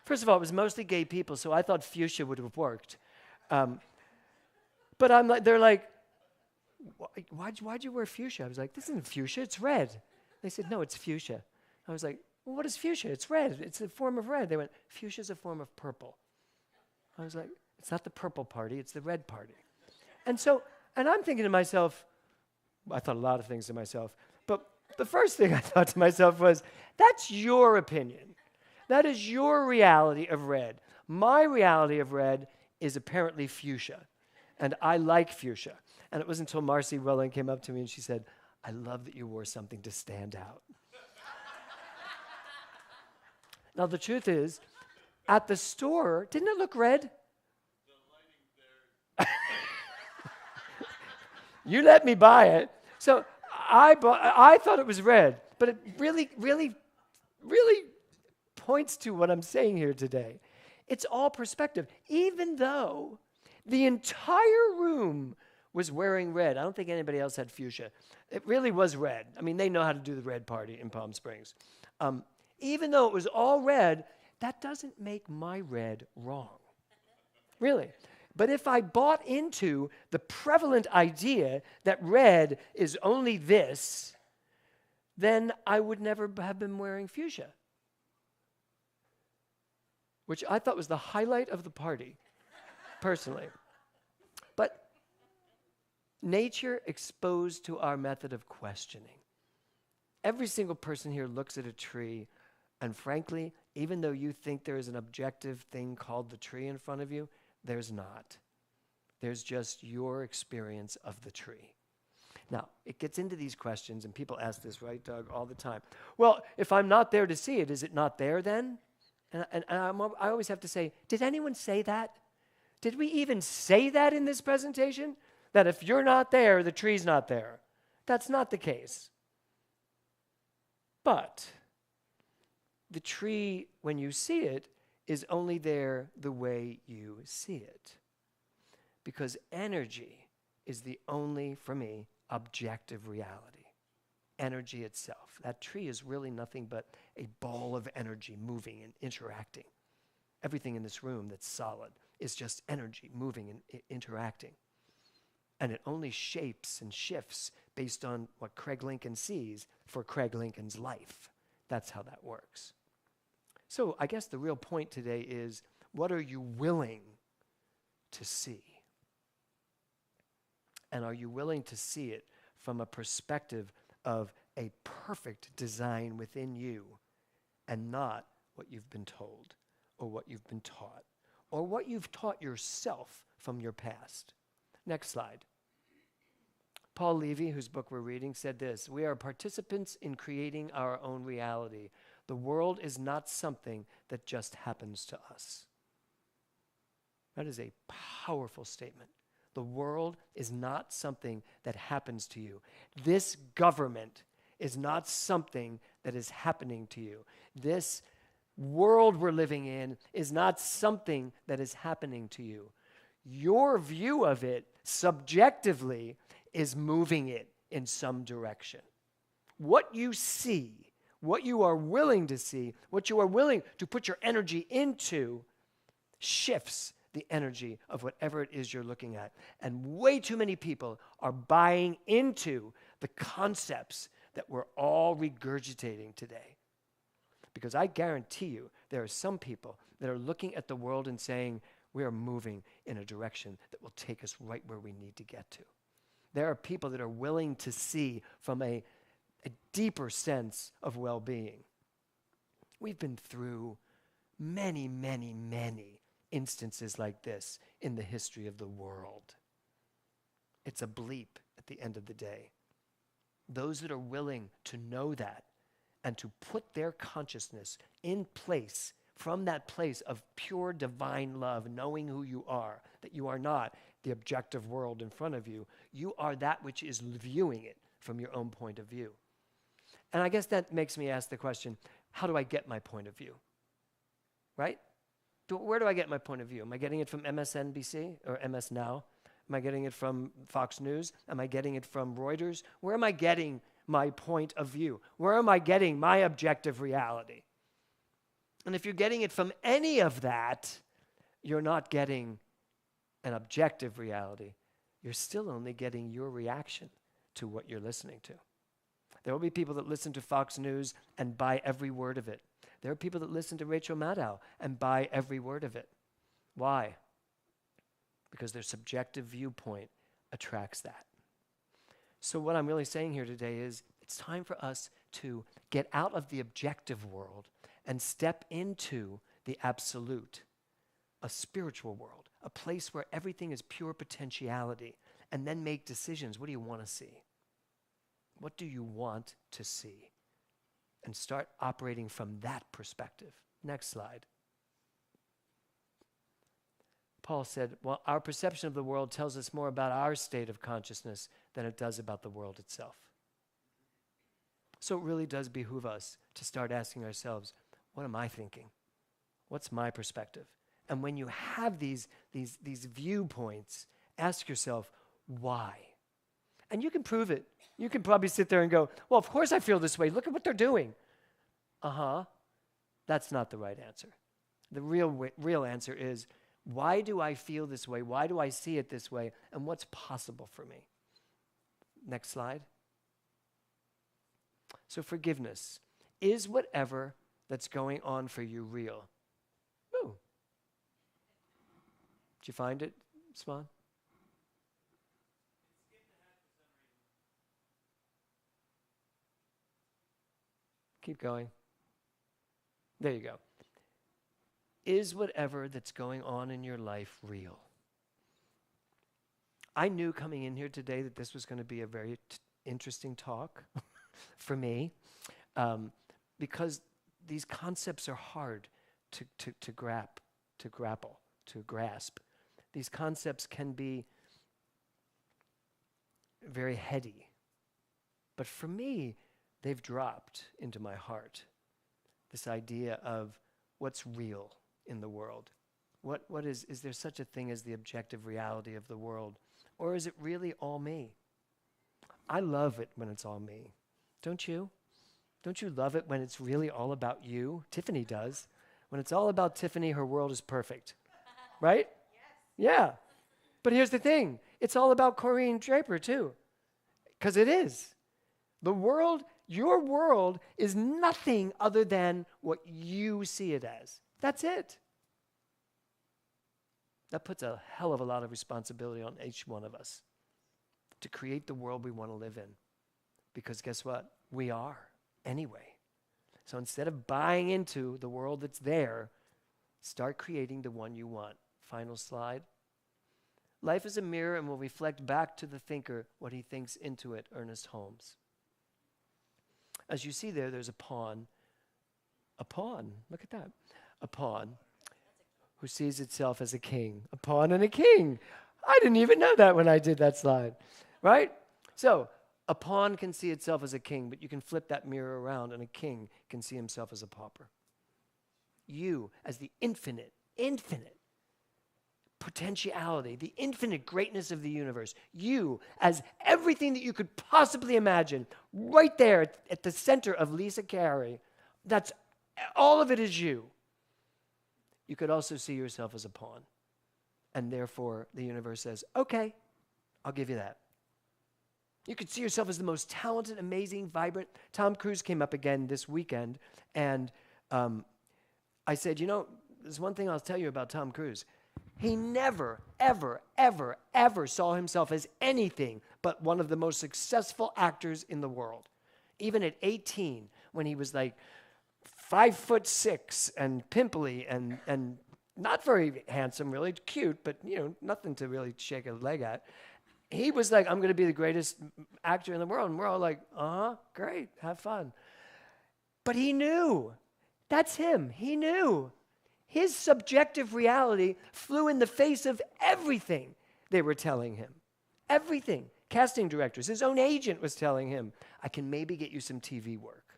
First of all, it was mostly gay people, so I thought fuchsia would have worked. But I'm like, they're like, why'd you wear fuchsia? I was like, this isn't fuchsia, it's red. They said, no, it's fuchsia. I was like, well, what is fuchsia? It's red. It's a form of red. They went, fuchsia is a form of purple. I was like, it's not the purple party, it's the red party. And I'm thinking to myself, I thought a lot of things to myself, but the first thing I thought to myself was, that's your opinion. That is your reality of red. My reality of red is apparently fuchsia, and I like fuchsia. And it wasn't until Marcy Welling came up to me and she said, I love that you wore something to stand out. Now, the truth is, at the store, didn't it look red? You let me buy it. So I thought it was red, but it really, really, really points to what I'm saying here today. It's all perspective. Even though the entire room was wearing red, I don't think anybody else had fuchsia. It really was red. I mean, they know how to do the Red Party in Palm Springs. Even though it was all red, that doesn't make my red wrong. Really. But if I bought into the prevalent idea that red is only this, then I would never have been wearing fuchsia, which I thought was the highlight of the party, personally. But nature exposed to our method of questioning. Every single person here looks at a tree, and frankly, even though you think there is an objective thing called the tree in front of you, there's not. There's just your experience of the tree. Now, it gets into these questions, and people ask this, right, Doug, all the time. Well, if I'm not there to see it, is it not there then? And I always have to say, did anyone say that? Did we even say that in this presentation? That if you're not there, the tree's not there? That's not the case. But the tree, when you see it, is only there the way you see it. Because energy is the only, for me, objective reality. energy itself. That tree is really nothing but a ball of energy moving and interacting. Everything in this room that's solid is just energy moving and interacting. And it only shapes and shifts based on what Craig Lincoln sees for Craig Lincoln's life. That's how that works. So I guess the real point today is, what are you willing to see? And are you willing to see it from a perspective of a perfect design within you and not what you've been told or what you've been taught or what you've taught yourself from your past? Next slide. Paul Levy, whose book we're reading, said this: "We are participants in creating our own reality. The world is not something that just happens to us." That is a powerful statement. The world is not something that happens to you. This government is not something that is happening to you. This world we're living in is not something that is happening to you. Your view of it subjectively is moving it in some direction. What you see, what you are willing to see, what you are willing to put your energy into shifts the energy of whatever it is you're looking at. And way too many people are buying into the concepts that we're all regurgitating today. Because I guarantee you, there are some people that are looking at the world and saying, we are moving in a direction that will take us right where we need to get to. There are people that are willing to see from a deeper sense of well-being. We've been through many, many, many instances like this in the history of the world. It's a bleep at the end of the day. Those that are willing to know that and to put their consciousness in place, from that place of pure divine love, knowing who you are, that you are not the objective world in front of you, you are that which is viewing it from your own point of view. And I guess that makes me ask the question, how do I get my point of view? Right? Where do I get my point of view? Am I getting it from MSNBC or MS Now? Am I getting it from Fox News? Am I getting it from Reuters? Where am I getting my point of view? Where am I getting my objective reality? And if you're getting it from any of that, you're not getting an objective reality. You're still only getting your reaction to what you're listening to. There will be people that listen to Fox News and buy every word of it. There are people that listen to Rachel Maddow and buy every word of it. Why? Because their subjective viewpoint attracts that. So what I'm really saying here today is it's time for us to get out of the objective world and step into the absolute, a spiritual world, a place where everything is pure potentiality, and then make decisions. What do you want to see? What do you want to see? And start operating from that perspective. Next slide. Paul said, well, our perception of the world tells us more about our state of consciousness than it does about the world itself. So it really does behoove us to start asking ourselves, what am I thinking? What's my perspective? And when you have these viewpoints, ask yourself, why? And you can prove it. You can probably sit there and go, well, of course I feel this way. Look at what they're doing. That's not the right answer. The real answer is, why do I feel this way? Why do I see it this way? And what's possible for me? Next slide. So forgiveness. Is whatever that's going on for you real? Ooh. Did you find it, Swan? Keep going. There you go. Is whatever that's going on in your life real? I knew coming in here today that this was going to be a very interesting talk for me, because these concepts are hard to grasp. These concepts can be very heady. But for me, they've dropped into my heart. This idea of what's real in the world. What is there such a thing as the objective reality of the world? Or is it really all me? I love it when it's all me. Don't you? Don't you love it when it's really all about you? Tiffany does. When it's all about Tiffany, her world is perfect. Right? Yes. Yeah. But here's the thing. It's all about Corrine Draper, too. Because it is. The world, your world, is nothing other than what you see it as. That's it. That puts a hell of a lot of responsibility on each one of us to create the world we want to live in. Because guess what? We are anyway. So instead of buying into the world that's there, start creating the one you want. Final slide. Life is a mirror and will reflect back to the thinker what he thinks into it, Ernest Holmes. As you see there's a pawn. A pawn, look at that. A pawn who sees itself as a king. A pawn and a king. I didn't even know that when I did that slide, right? So, a pawn can see itself as a king, but you can flip that mirror around and a king can see himself as a pauper. You, as the infinite potentiality, the infinite greatness of the universe. You, as everything that you could possibly imagine, right there at the center of Lisa Carey. That's all of it is you. You could also see yourself as a pawn. And therefore, the universe says, okay, I'll give you that. You could see yourself as the most talented, amazing, vibrant. Tom Cruise came up again this weekend, and I said, there's one thing I'll tell you about Tom Cruise. He never, ever, ever, ever saw himself as anything but one of the most successful actors in the world. Even at 18, when he was like 5'6" and pimply and not very handsome, really cute, but nothing to really shake a leg at. He was like, I'm going to be the greatest actor in the world. And we're all like, great, have fun. But he knew. That's him. He knew. His subjective reality flew in the face of everything they were telling him. Everything. Casting directors. His own agent was telling him, I can maybe get you some TV work.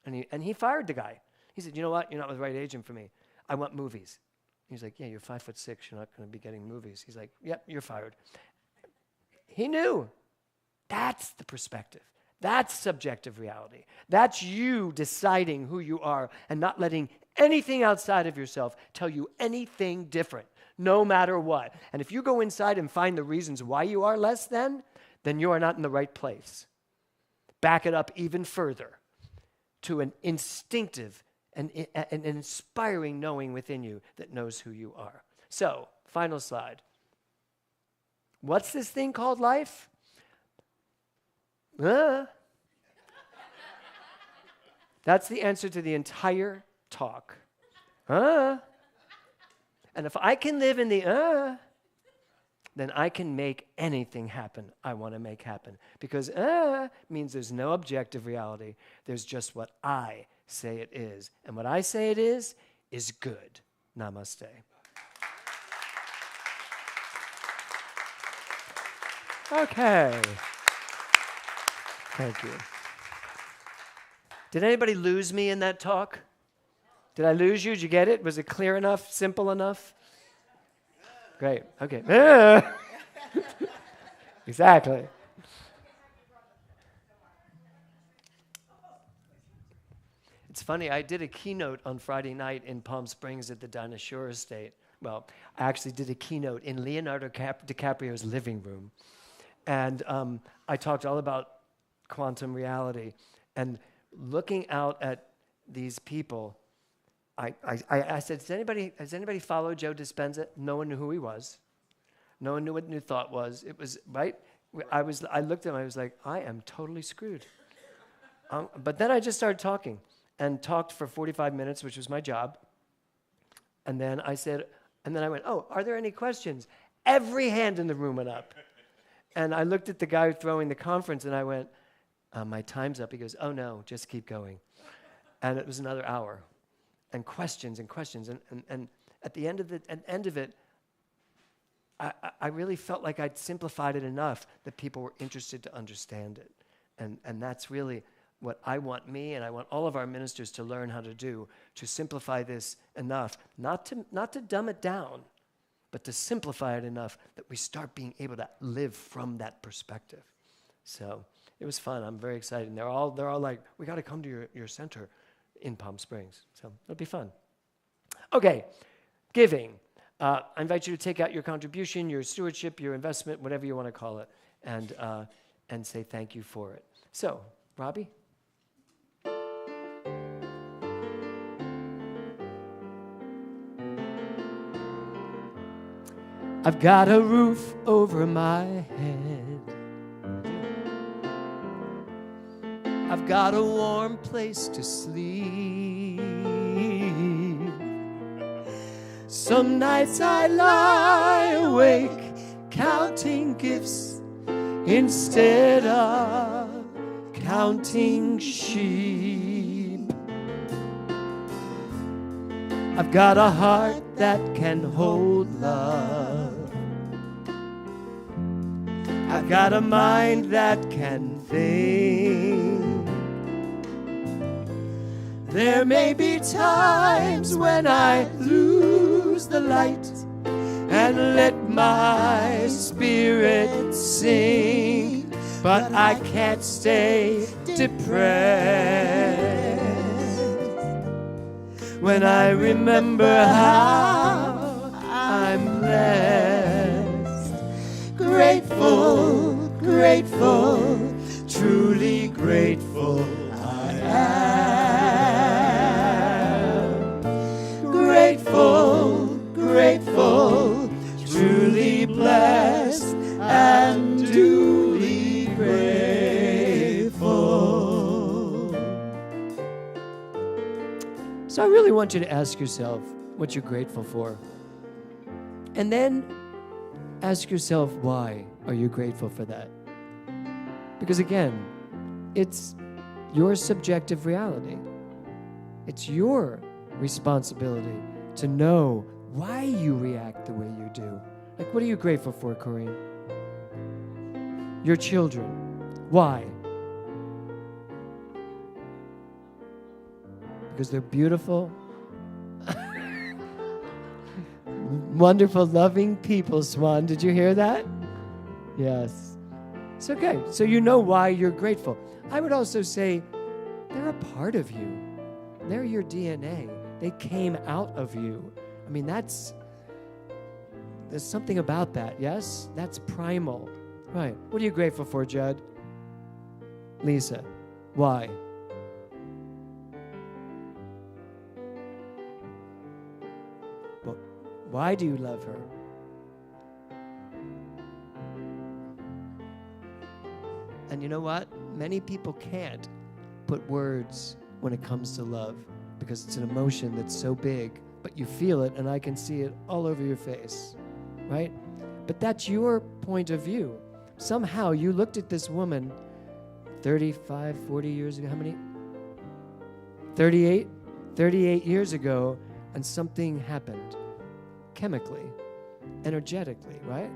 And he fired the guy. He said, you know what? You're not the right agent for me. I want movies. He's like, yeah, you're 5'6". You're not going to be getting movies. He's like, yep, you're fired. He knew. That's the perspective. That's subjective reality. That's you deciding who you are and not letting anything outside of yourself tell you anything different, no matter what. And if you go inside and find the reasons why you are less than, then you are not in the right place. Back it up even further to an instinctive and an inspiring knowing within you that knows who you are. So, final slide. What's this thing called life? That's the answer to the entire talk. And if I can live in the then I can make anything happen I want to make happen. Because means there's no objective reality. There's just what I say it is. And what I say it is good. Namaste. Okay. Thank you. Did anybody lose me in that talk? Did I lose you? Did you get it? Was it clear enough? Simple enough? Great. Okay. Exactly. It's funny, I did a keynote on Friday night in Palm Springs at the Dinah Shore Estate. Well, I actually did a keynote in Leonardo DiCaprio's living room. And I talked all about quantum reality. And looking out at these people, I said, has anybody followed Joe Dispenza? No one knew who he was. No one knew what New Thought was. It was, right? I looked at him, I was like, I am totally screwed. But then I just started talking and talked for 45 minutes, which was my job. And then I went, are there any questions? Every hand in the room went up. And I looked at the guy throwing the conference and I went, my time's up. He goes, oh no, just keep going. And it was another hour. And questions and questions. And at the end of it, I really felt like I'd simplified it enough that people were interested to understand it. And that's really what I want me and I want all of our ministers to learn how to do, to simplify this enough, not to dumb it down, but to simplify it enough that we start being able to live from that perspective. So It was fun. I'm very excited. And they're all like, we got to come to your center in Palm Springs. So it'll be fun. Okay, giving. I invite you to take out your contribution, your stewardship, your investment, whatever you want to call it, and say thank you for it. So, Robbie? I've got a roof over my head. I've got a warm place to sleep. Some nights I lie awake counting gifts instead of counting sheep. I've got a heart that can hold love. I've got a mind that can think. There may be times when I lose the light and let my spirit sink, but I can't stay depressed when I remember how I'm blessed. Grateful, grateful, truly grateful I am. Grateful, grateful, truly blessed and duly grateful. So I really want you to ask yourself what you're grateful for. And then ask yourself, why are you grateful for that? Because again, it's your subjective reality. It's your responsibility to know why you react the way you do. Like, what are you grateful for, Corinne? Your children. Why? Because they're beautiful, wonderful, loving people, Swan. Did you hear that? Yes. It's okay. So you know why you're grateful. I would also say they're a part of you. They're your DNA. They came out of you. I mean, there's something about that, yes? That's primal. Right. What are you grateful for, Judd? Lisa, why? Well, why do you love her? And you know what? Many people can't put words when it comes to love because it's an emotion that's so big, but you feel it, and I can see it all over your face, right? But that's your point of view. Somehow you looked at this woman 35, 40 years ago. How many? 38? 38 years ago, and something happened chemically, energetically, right?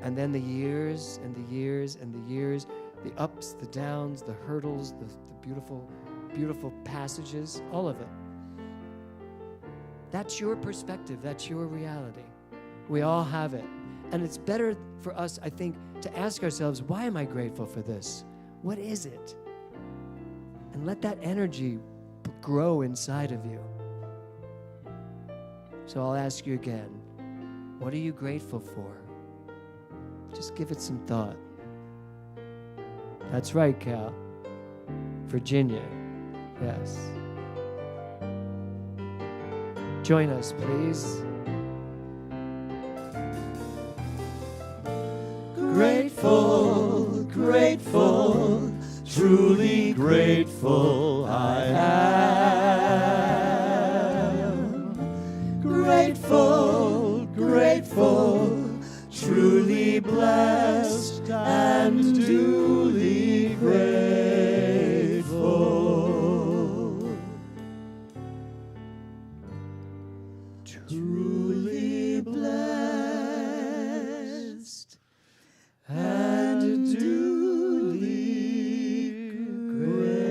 And then the years and the years and the years, the ups, the downs, the hurdles, the beautiful, beautiful passages, all of it. That's your perspective. That's your reality. We all have it. And it's better for us, I think, to ask ourselves, why am I grateful for this? What is it? And let that energy grow inside of you. So I'll ask you again, what are you grateful for? Just give it some thought. That's right, Cal. Virginia. Yes. Join us, please. Grateful, grateful, truly grateful I am. Grateful, grateful, truly blessed and duly grateful. Truly blessed and duly grateful.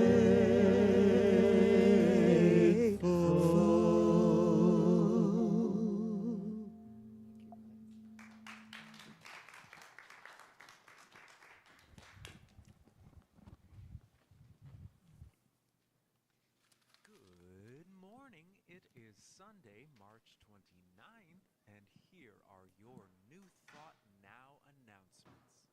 is Sunday, March 29th, and here are your New Thought Now announcements.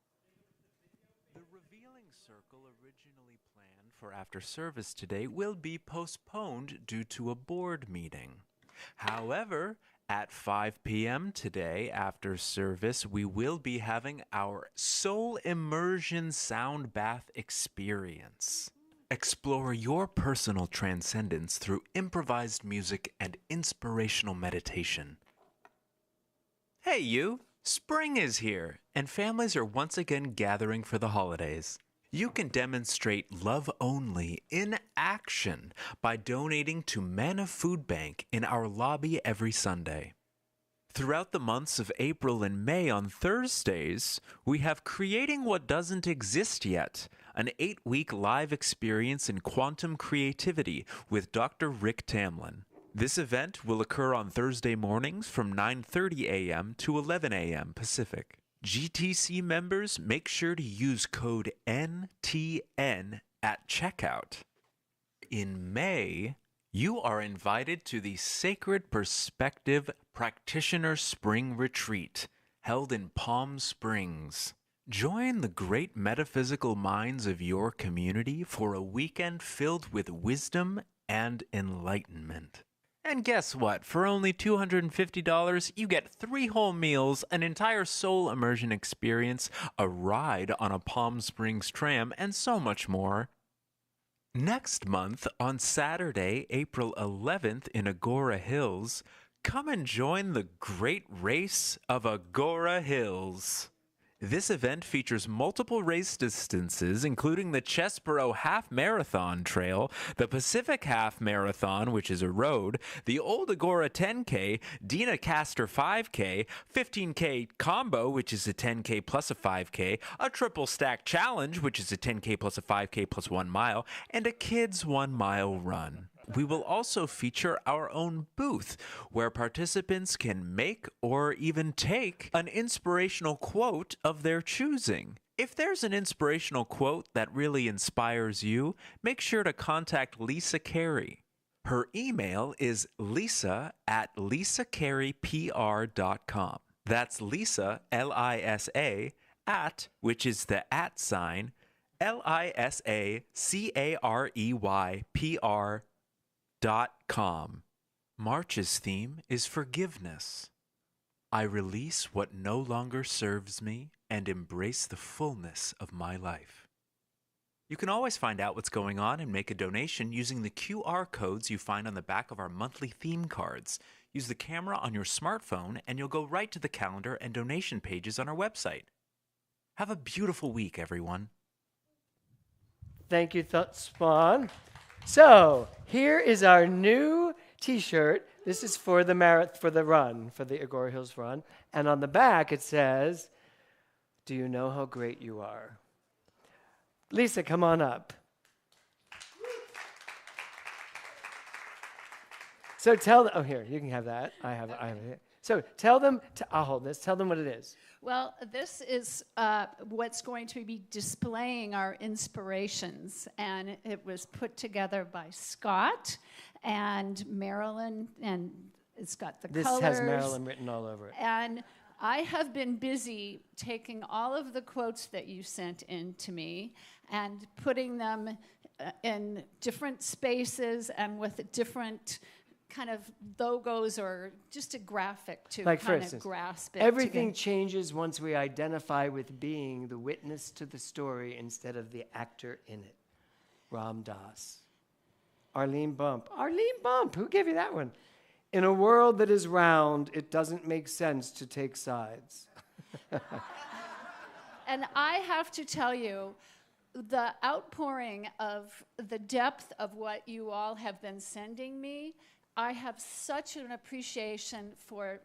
The revealing circle originally planned for after service today will be postponed due to a board meeting. However, at 5 p.m. today after service, we will be having our soul immersion sound bath experience. Explore your personal transcendence through improvised music and inspirational meditation. Hey you! Spring is here, and families are once again gathering for the holidays. You can demonstrate love only in action by donating to Manna Food Bank in our lobby every Sunday. Throughout the months of April and May on Thursdays, we have Creating What Doesn't Exist Yet, an 8-week live experience in quantum creativity with Dr. Rick Tamlin. This event will occur on Thursday mornings from 9:30 a.m. to 11 a.m. Pacific. GTC members, make sure to use code NTN at checkout. In May, you are invited to the Sacred Perspective Practitioner Spring Retreat, held in Palm Springs. Join the great metaphysical minds of your community for a weekend filled with wisdom and enlightenment. And guess what? For only $250, you get 3 whole meals, an entire soul immersion experience, a ride on a Palm Springs tram, and so much more. Next month, on Saturday, April 11th in Agora Hills, come and join the Great Race of Agora Hills. This event features multiple race distances, including the Chesborough Half Marathon Trail, the Pacific Half Marathon, which is a road, the Old Agora 10K, Dina Castor 5K, 15K Combo, which is a 10K plus a 5K, a Triple Stack Challenge, which is a 10K plus a 5K plus 1 mile, and a Kids 1 Mile Run. We will also feature our own booth where participants can make or even take an inspirational quote of their choosing. If there's an inspirational quote that really inspires you, make sure to contact Lisa Carey. Her email is lisa@lisacareypr.com. That's Lisa, L-I-S-A, at, which is the @ sign, LISACAREYPR.com. March's theme is forgiveness. I release what no longer serves me and embrace the fullness of my life. You can always find out what's going on and make a donation using the QR codes you find on the back of our monthly theme cards. Use the camera on your smartphone and you'll go right to the calendar and donation pages on our website. Have a beautiful week, everyone. Thank you, Spawn. So here is our new T-shirt. This is for the run, for the Agora Hills run. And on the back it says, "Do you know how great you are?" Lisa, come on up. So oh, here, you can have that. I have it. So tell them, I'll hold this. Tell them what it is. Well, this is what's going to be displaying our inspirations, and it was put together by Scott and Marilyn, and it's got the colors. This has Marilyn written all over it. And I have been busy taking all of the quotes that you sent in to me and putting them in different spaces and with different kind of logos or just a graphic to like, for kind instance, of grasp it. Everything changes once we identify with being the witness to the story instead of the actor in it. Ram Dass. Arlene Bump. Arlene Bump, who gave you that one? In a world that is round, it doesn't make sense to take sides. And I have to tell you, the outpouring of the depth of what you all have been sending me, I have such an appreciation for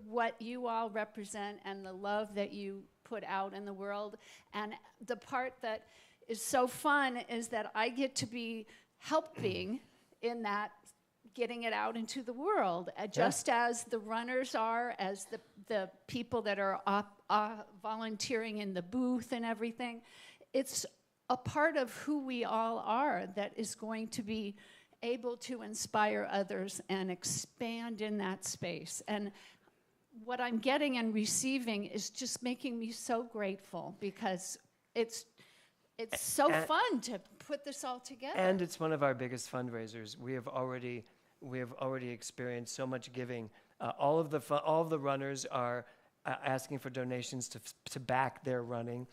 what you all represent and the love that you put out in the world. And the part that is so fun is that I get to be helping in that, getting it out into the world, just as the runners are, as the people that are volunteering in the booth and everything. It's a part of who we all are that is going to be able to inspire others and expand in that space. And what I'm getting and receiving is just making me so grateful, because it's so fun to put this all together. And it's one of our biggest fundraisers. We have already experienced so much giving. All of the runners are asking for donations to back their running.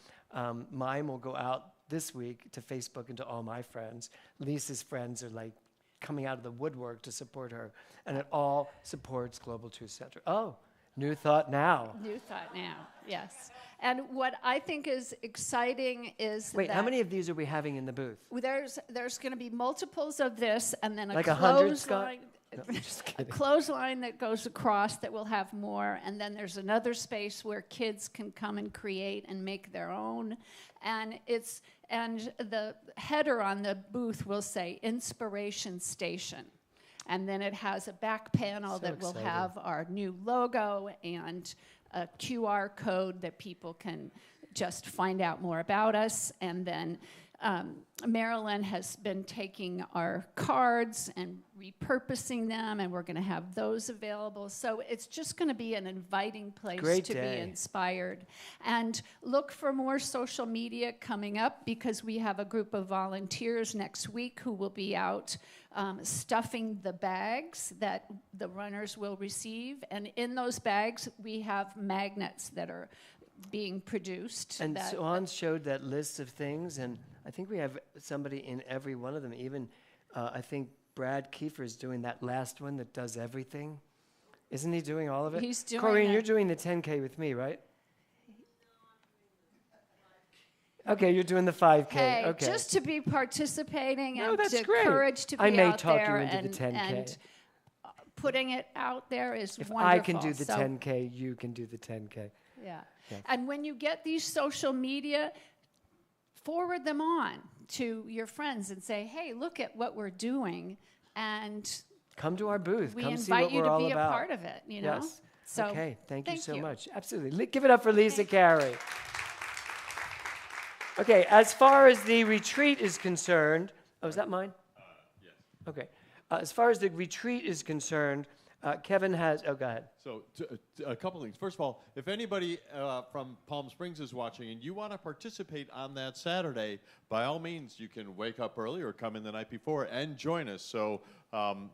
Mine will go out this week to Facebook and to all my friends. Lisa's friends are like coming out of the woodwork to support her, and it all supports Global Truth Center. Oh, New Thought Now. New Thought Now, yes. And what I think is exciting is Wait, how many of these are we having in the booth? there's going to be multiples of this, and then Like a 100, Scott? clothesline. No, I'm just A kidding. clothesline that goes across that will have more, and then there's another space where kids can come and create and make their own. And the header on the booth will say Inspiration Station. And then it has a back panel So that will exciting. have our new logo and a QR code that people can just find out more about us. And then Marilyn has been taking our cards and repurposing them, and we're going to have those available. So it's just going to be an inviting place Great to day. be inspired. And look for more social media coming up, because we have a group of volunteers next week who will be out stuffing the bags that the runners will receive. And in those bags, we have magnets that are being produced. And that, Swan showed that list of things, and I think we have somebody in every one of them. Even I think Brad Kiefer is doing that last one that does everything. Isn't he doing all of it? He's doing Corinne, it. you're doing the 10K with me, right? Okay, you're doing the 5K. Hey, okay. just to be participating No, and that's to great. encourage to be I may out talk you there into and, the 10K. and putting it out there is If wonderful. I can do the So, 10K, you can do the 10K. Yeah. Yeah. And when you get these social media, forward them on to your friends and say, hey, look at what we're doing. And Come to our booth. we Come see invite what you we're to all be about. a part of it, you know? Yes. So, okay, thank you thank so you. much. Absolutely. Give it up for Lisa Carey. Okay, as far as the retreat is concerned, oh, is that mine? Yes. Okay. As far as the retreat is concerned, Kevin has, oh, go ahead. So a couple things. First of all, if anybody from Palm Springs is watching and you want to participate on that Saturday, by all means, you can wake up early or come in the night before and join us. So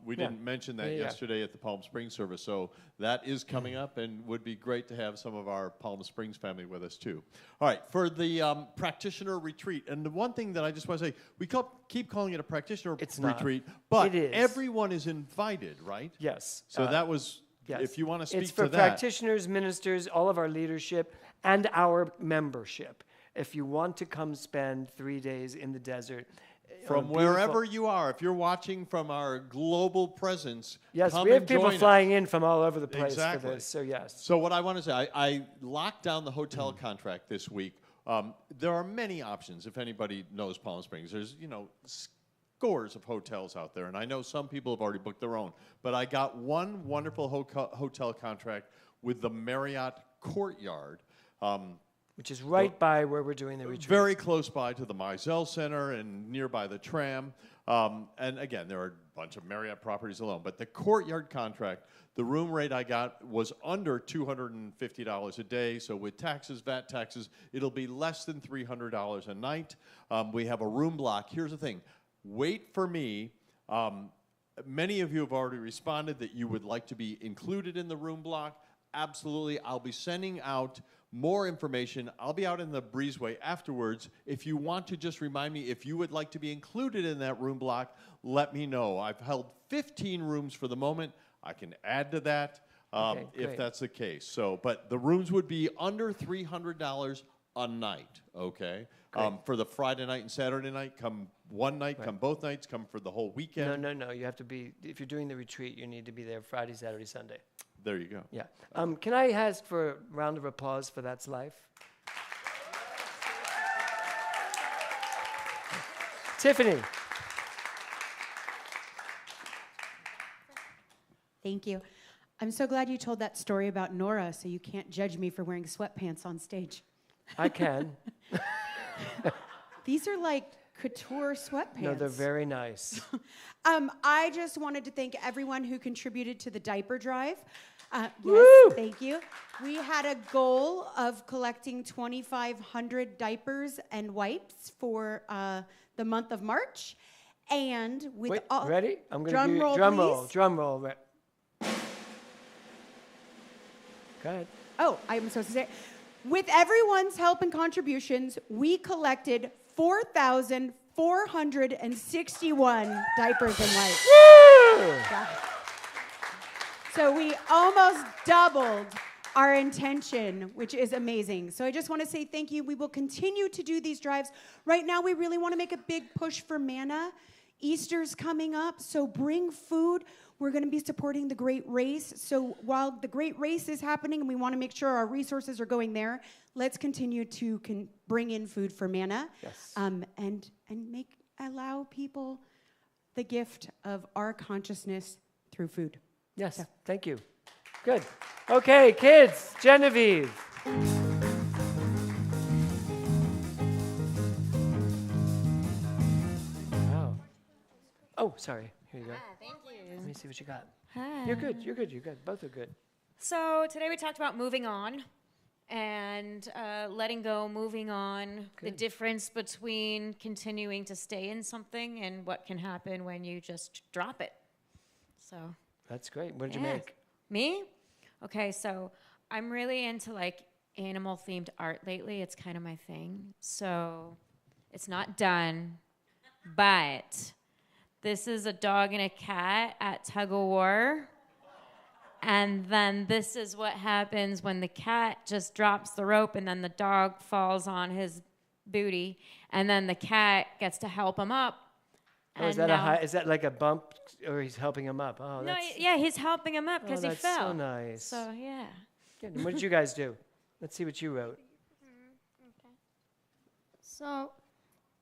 we didn't mention that yesterday at the Palm Springs service. So that is coming up, and would be great to have some of our Palm Springs family with us too. All right, for the practitioner retreat, and the one thing that I just want to say, we keep calling it a practitioner retreat, but It is. everyone is invited, right? Yes. So that was, yes. if you want to speak It's for to that. practitioners, ministers, all of our leadership, and our membership. If you want to come spend 3 days in the desert, From wherever you are, if you're watching from our global presence, yes, come we have and people join flying us. in from all over the place Exactly. for this. So yes. So what I want to say, I locked down the hotel contract this week. There are many options. If anybody knows Palm Springs, there's scores of hotels out there, and I know some people have already booked their own. But I got one wonderful hotel contract with the Marriott Courtyard. Which is right by where we're doing the retreat. Very close by to the Mizell Center and nearby the tram. And again, there are a bunch of Marriott properties alone. But the Courtyard contract, the room rate I got was under $250 a day. So with taxes, VAT taxes, it'll be less than $300 a night. We have a room block. Here's the thing. Wait for me. Many of you have already responded that you would like to be included in the room block. Absolutely. I'll be sending out more information. I'll be out in the breezeway afterwards. If you want to just remind me, if you would like to be included in that room block, let me know. I've held 15 rooms for the moment. I can add to that Okay, if great. that's the case. So, but the rooms would be under $300 a night, okay? For the Friday night and Saturday night, come one night, come both nights, come for the whole weekend. No. You have to be, if you're doing the retreat, you need to be there Friday, Saturday, Sunday. There you go. Yeah. Can I ask for a round of applause for That's Life? Tiffany. Thank you. I'm so glad you told that story about Nora, so you can't judge me for wearing sweatpants on stage. I can. These are like couture sweatpants. No, they're very nice. I just wanted to thank everyone who contributed to the diaper drive. Woo! Yes, thank you. We had a goal of collecting 2,500 diapers and wipes for the month of March. And with Wait, all... ready? I'm going to Drum do roll, drum roll. please. Drum roll. Go ahead. Oh, I'm supposed to say. With everyone's help and contributions, we collected 4,461 diapers and wipes. Woo! So we almost doubled our intention, which is amazing. So I just want to say thank you. We will continue to do these drives. Right now, we really want to make a big push for manna. Easter's coming up, so bring food. We're going to be supporting the Great Race. So while the Great Race is happening and we want to make sure our resources are going there, let's continue to bring in food for manna. Yes. And allow people the gift of our consciousness through food. Yes, So. thank you. Good. Okay, kids, Genevieve. Wow. Oh, sorry. Here you go. Thank you. Let me see what you got. Hi. You're good. You're good. You're good. Both are good. So today we talked about moving on and letting go, moving on, the Good. difference between continuing to stay in something and what can happen when you just drop it. So That's great. What did you yeah. make? Me? Okay, so I'm really into like animal themed art lately. It's kind of my thing. So it's not done, but this is a dog and a cat at tug of war. And then this is what happens when the cat just drops the rope and then the dog falls on his booty. And then the cat gets to help him up. Oh, is And that is that like a bump, or he's helping him up? Oh, no, that's, yeah, he's helping him up oh, because he that's fell. so nice. So, yeah. Good. And what did you guys do? Let's see what you wrote. So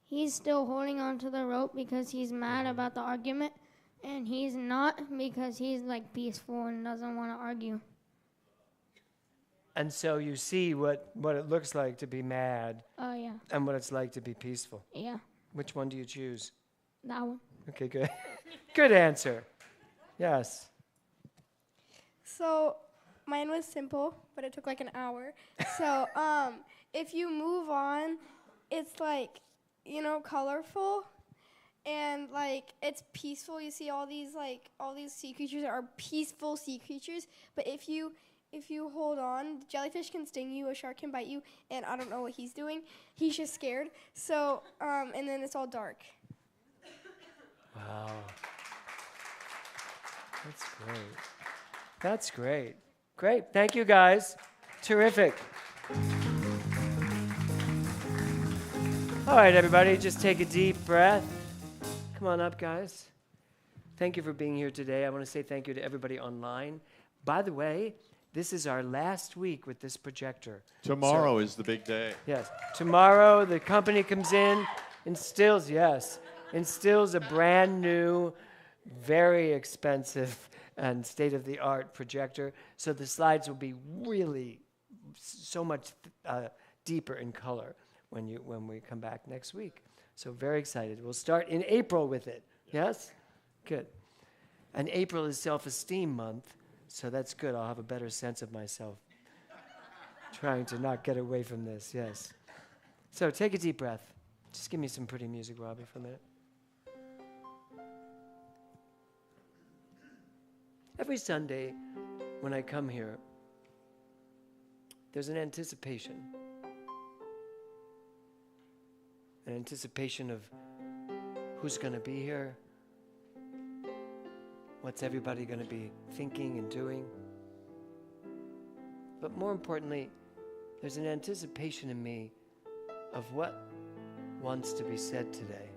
he's still holding on to the rope because he's mad about the argument, and he's not because he's like peaceful and doesn't want to argue. And so you see what it looks like to be mad Oh, yeah. and what it's like to be peaceful. Yeah, Which one do you choose? that one. Okay, good. Good answer. Yes. So mine was simple, but it took like an hour. So if you move on, it's like, colorful and like it's peaceful. You see all these sea creatures are peaceful sea creatures. But if you hold on, the jellyfish can sting you, a shark can bite you, and I don't know what he's doing. He's just scared. So and then it's all dark. Wow. That's great. That's great. Great. Thank you, guys. Terrific. All right, everybody, just take a deep breath. Come on up, guys. Thank you for being here today. I want to say thank you to everybody online. By the way, this is our last week with this projector. Tomorrow is the big day. Yes. Tomorrow, the company comes in, instills a brand new, very expensive and state-of-the-art projector. So the slides will be really so much deeper in color when we come back next week. So very excited. We'll start in April with it. Yes? Good. And April is self-esteem month, so that's good. I'll have a better sense of myself. Trying to not get away from this, yes. So take a deep breath. Just give me some pretty music, Robbie, for a minute. Every Sunday when I come here, there's an anticipation. An anticipation of who's going to be here, what's everybody going to be thinking and doing. But more importantly, there's an anticipation in me of what wants to be said today.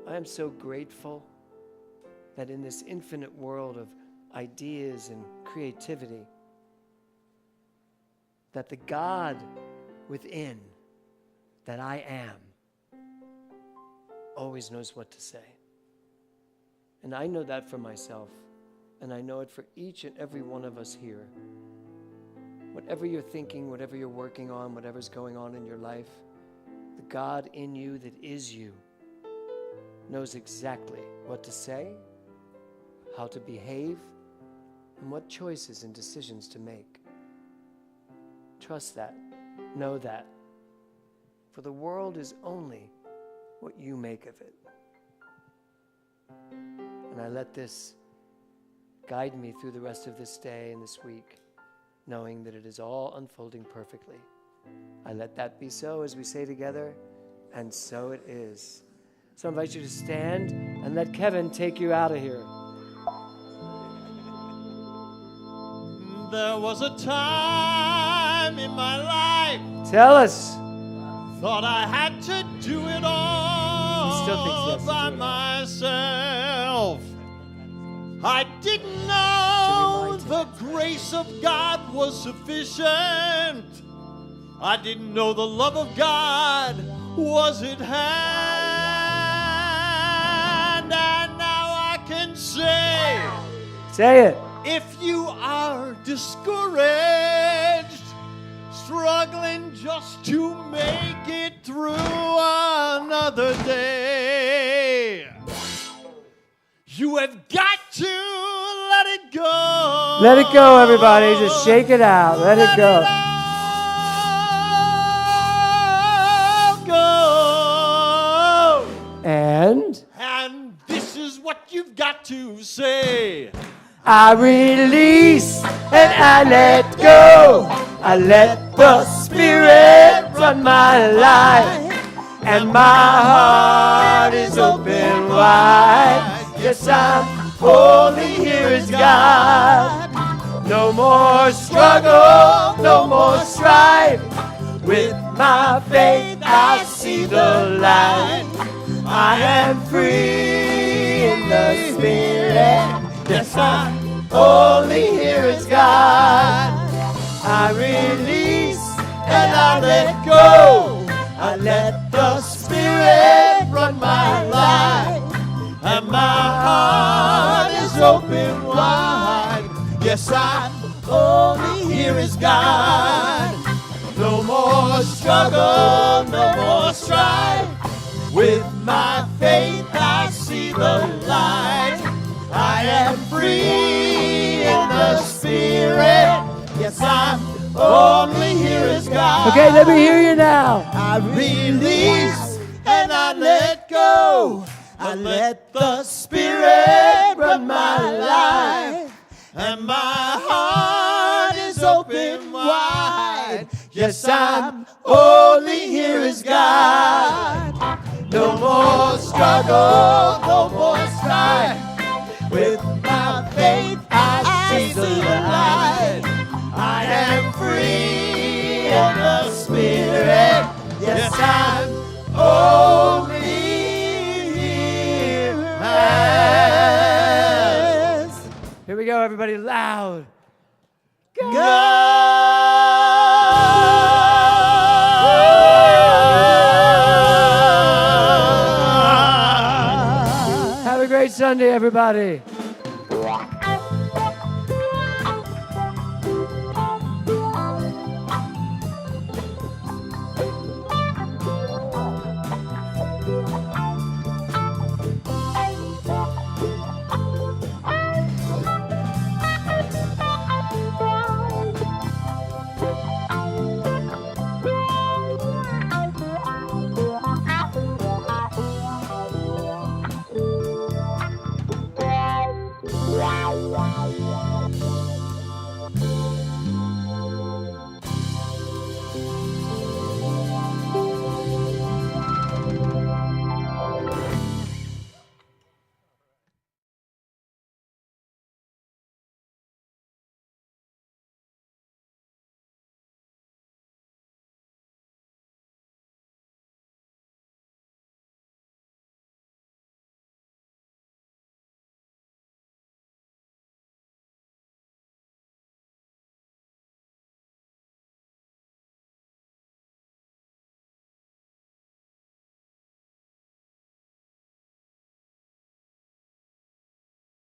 I am so grateful that in this infinite world of ideas and creativity, that the God within that I am always knows what to say. And I know that for myself, and I know it for each and every one of us here. Whatever you're thinking, whatever you're working on, whatever's going on in your life, the God in you that is you knows exactly what to say, how to behave, and what choices and decisions to make. Trust that. Know that. For the world is only what you make of it. And I let this guide me through the rest of this day and this week, knowing that it is all unfolding perfectly. I let that be so as we say together, and so it is. So I invite you to stand and let Kevin take you out of here. There was a time in my life. Tell us. Thought I had to do it all Still thinks he has to by do it all. myself. I didn't know the grace of God was sufficient. I didn't know the love of God was at hand. And now I can say it. If you are discouraged, struggling just to make it through another day, you have got to let it go. Let it go, everybody. Just shake it out. Let it go. And this is what you've got to say. I release and I let go. I let the Spirit run my life, and my heart is open wide. Yes, I'm only here as God. No more struggle, no more strife. With my faith I see the light. I am free in the Spirit. Yes, I'm only here as God. I release and I let go. I let the Spirit run my life, and my heart is open wide. Yes, I'm only here as God. No more struggle, no more strife. With my faith I see the light. I am free in the Spirit. Yes, I'm only here as God. Okay, let me hear you now. I release and I let go. I let the Spirit run my life, and my heart is open wide. Yes, I'm only here as God. No more struggle, no more strife. With my faith I see the light. I am free in the Spirit. Yes, I'm only here as. Here we go, everybody, loud. Have a great Sunday, everybody.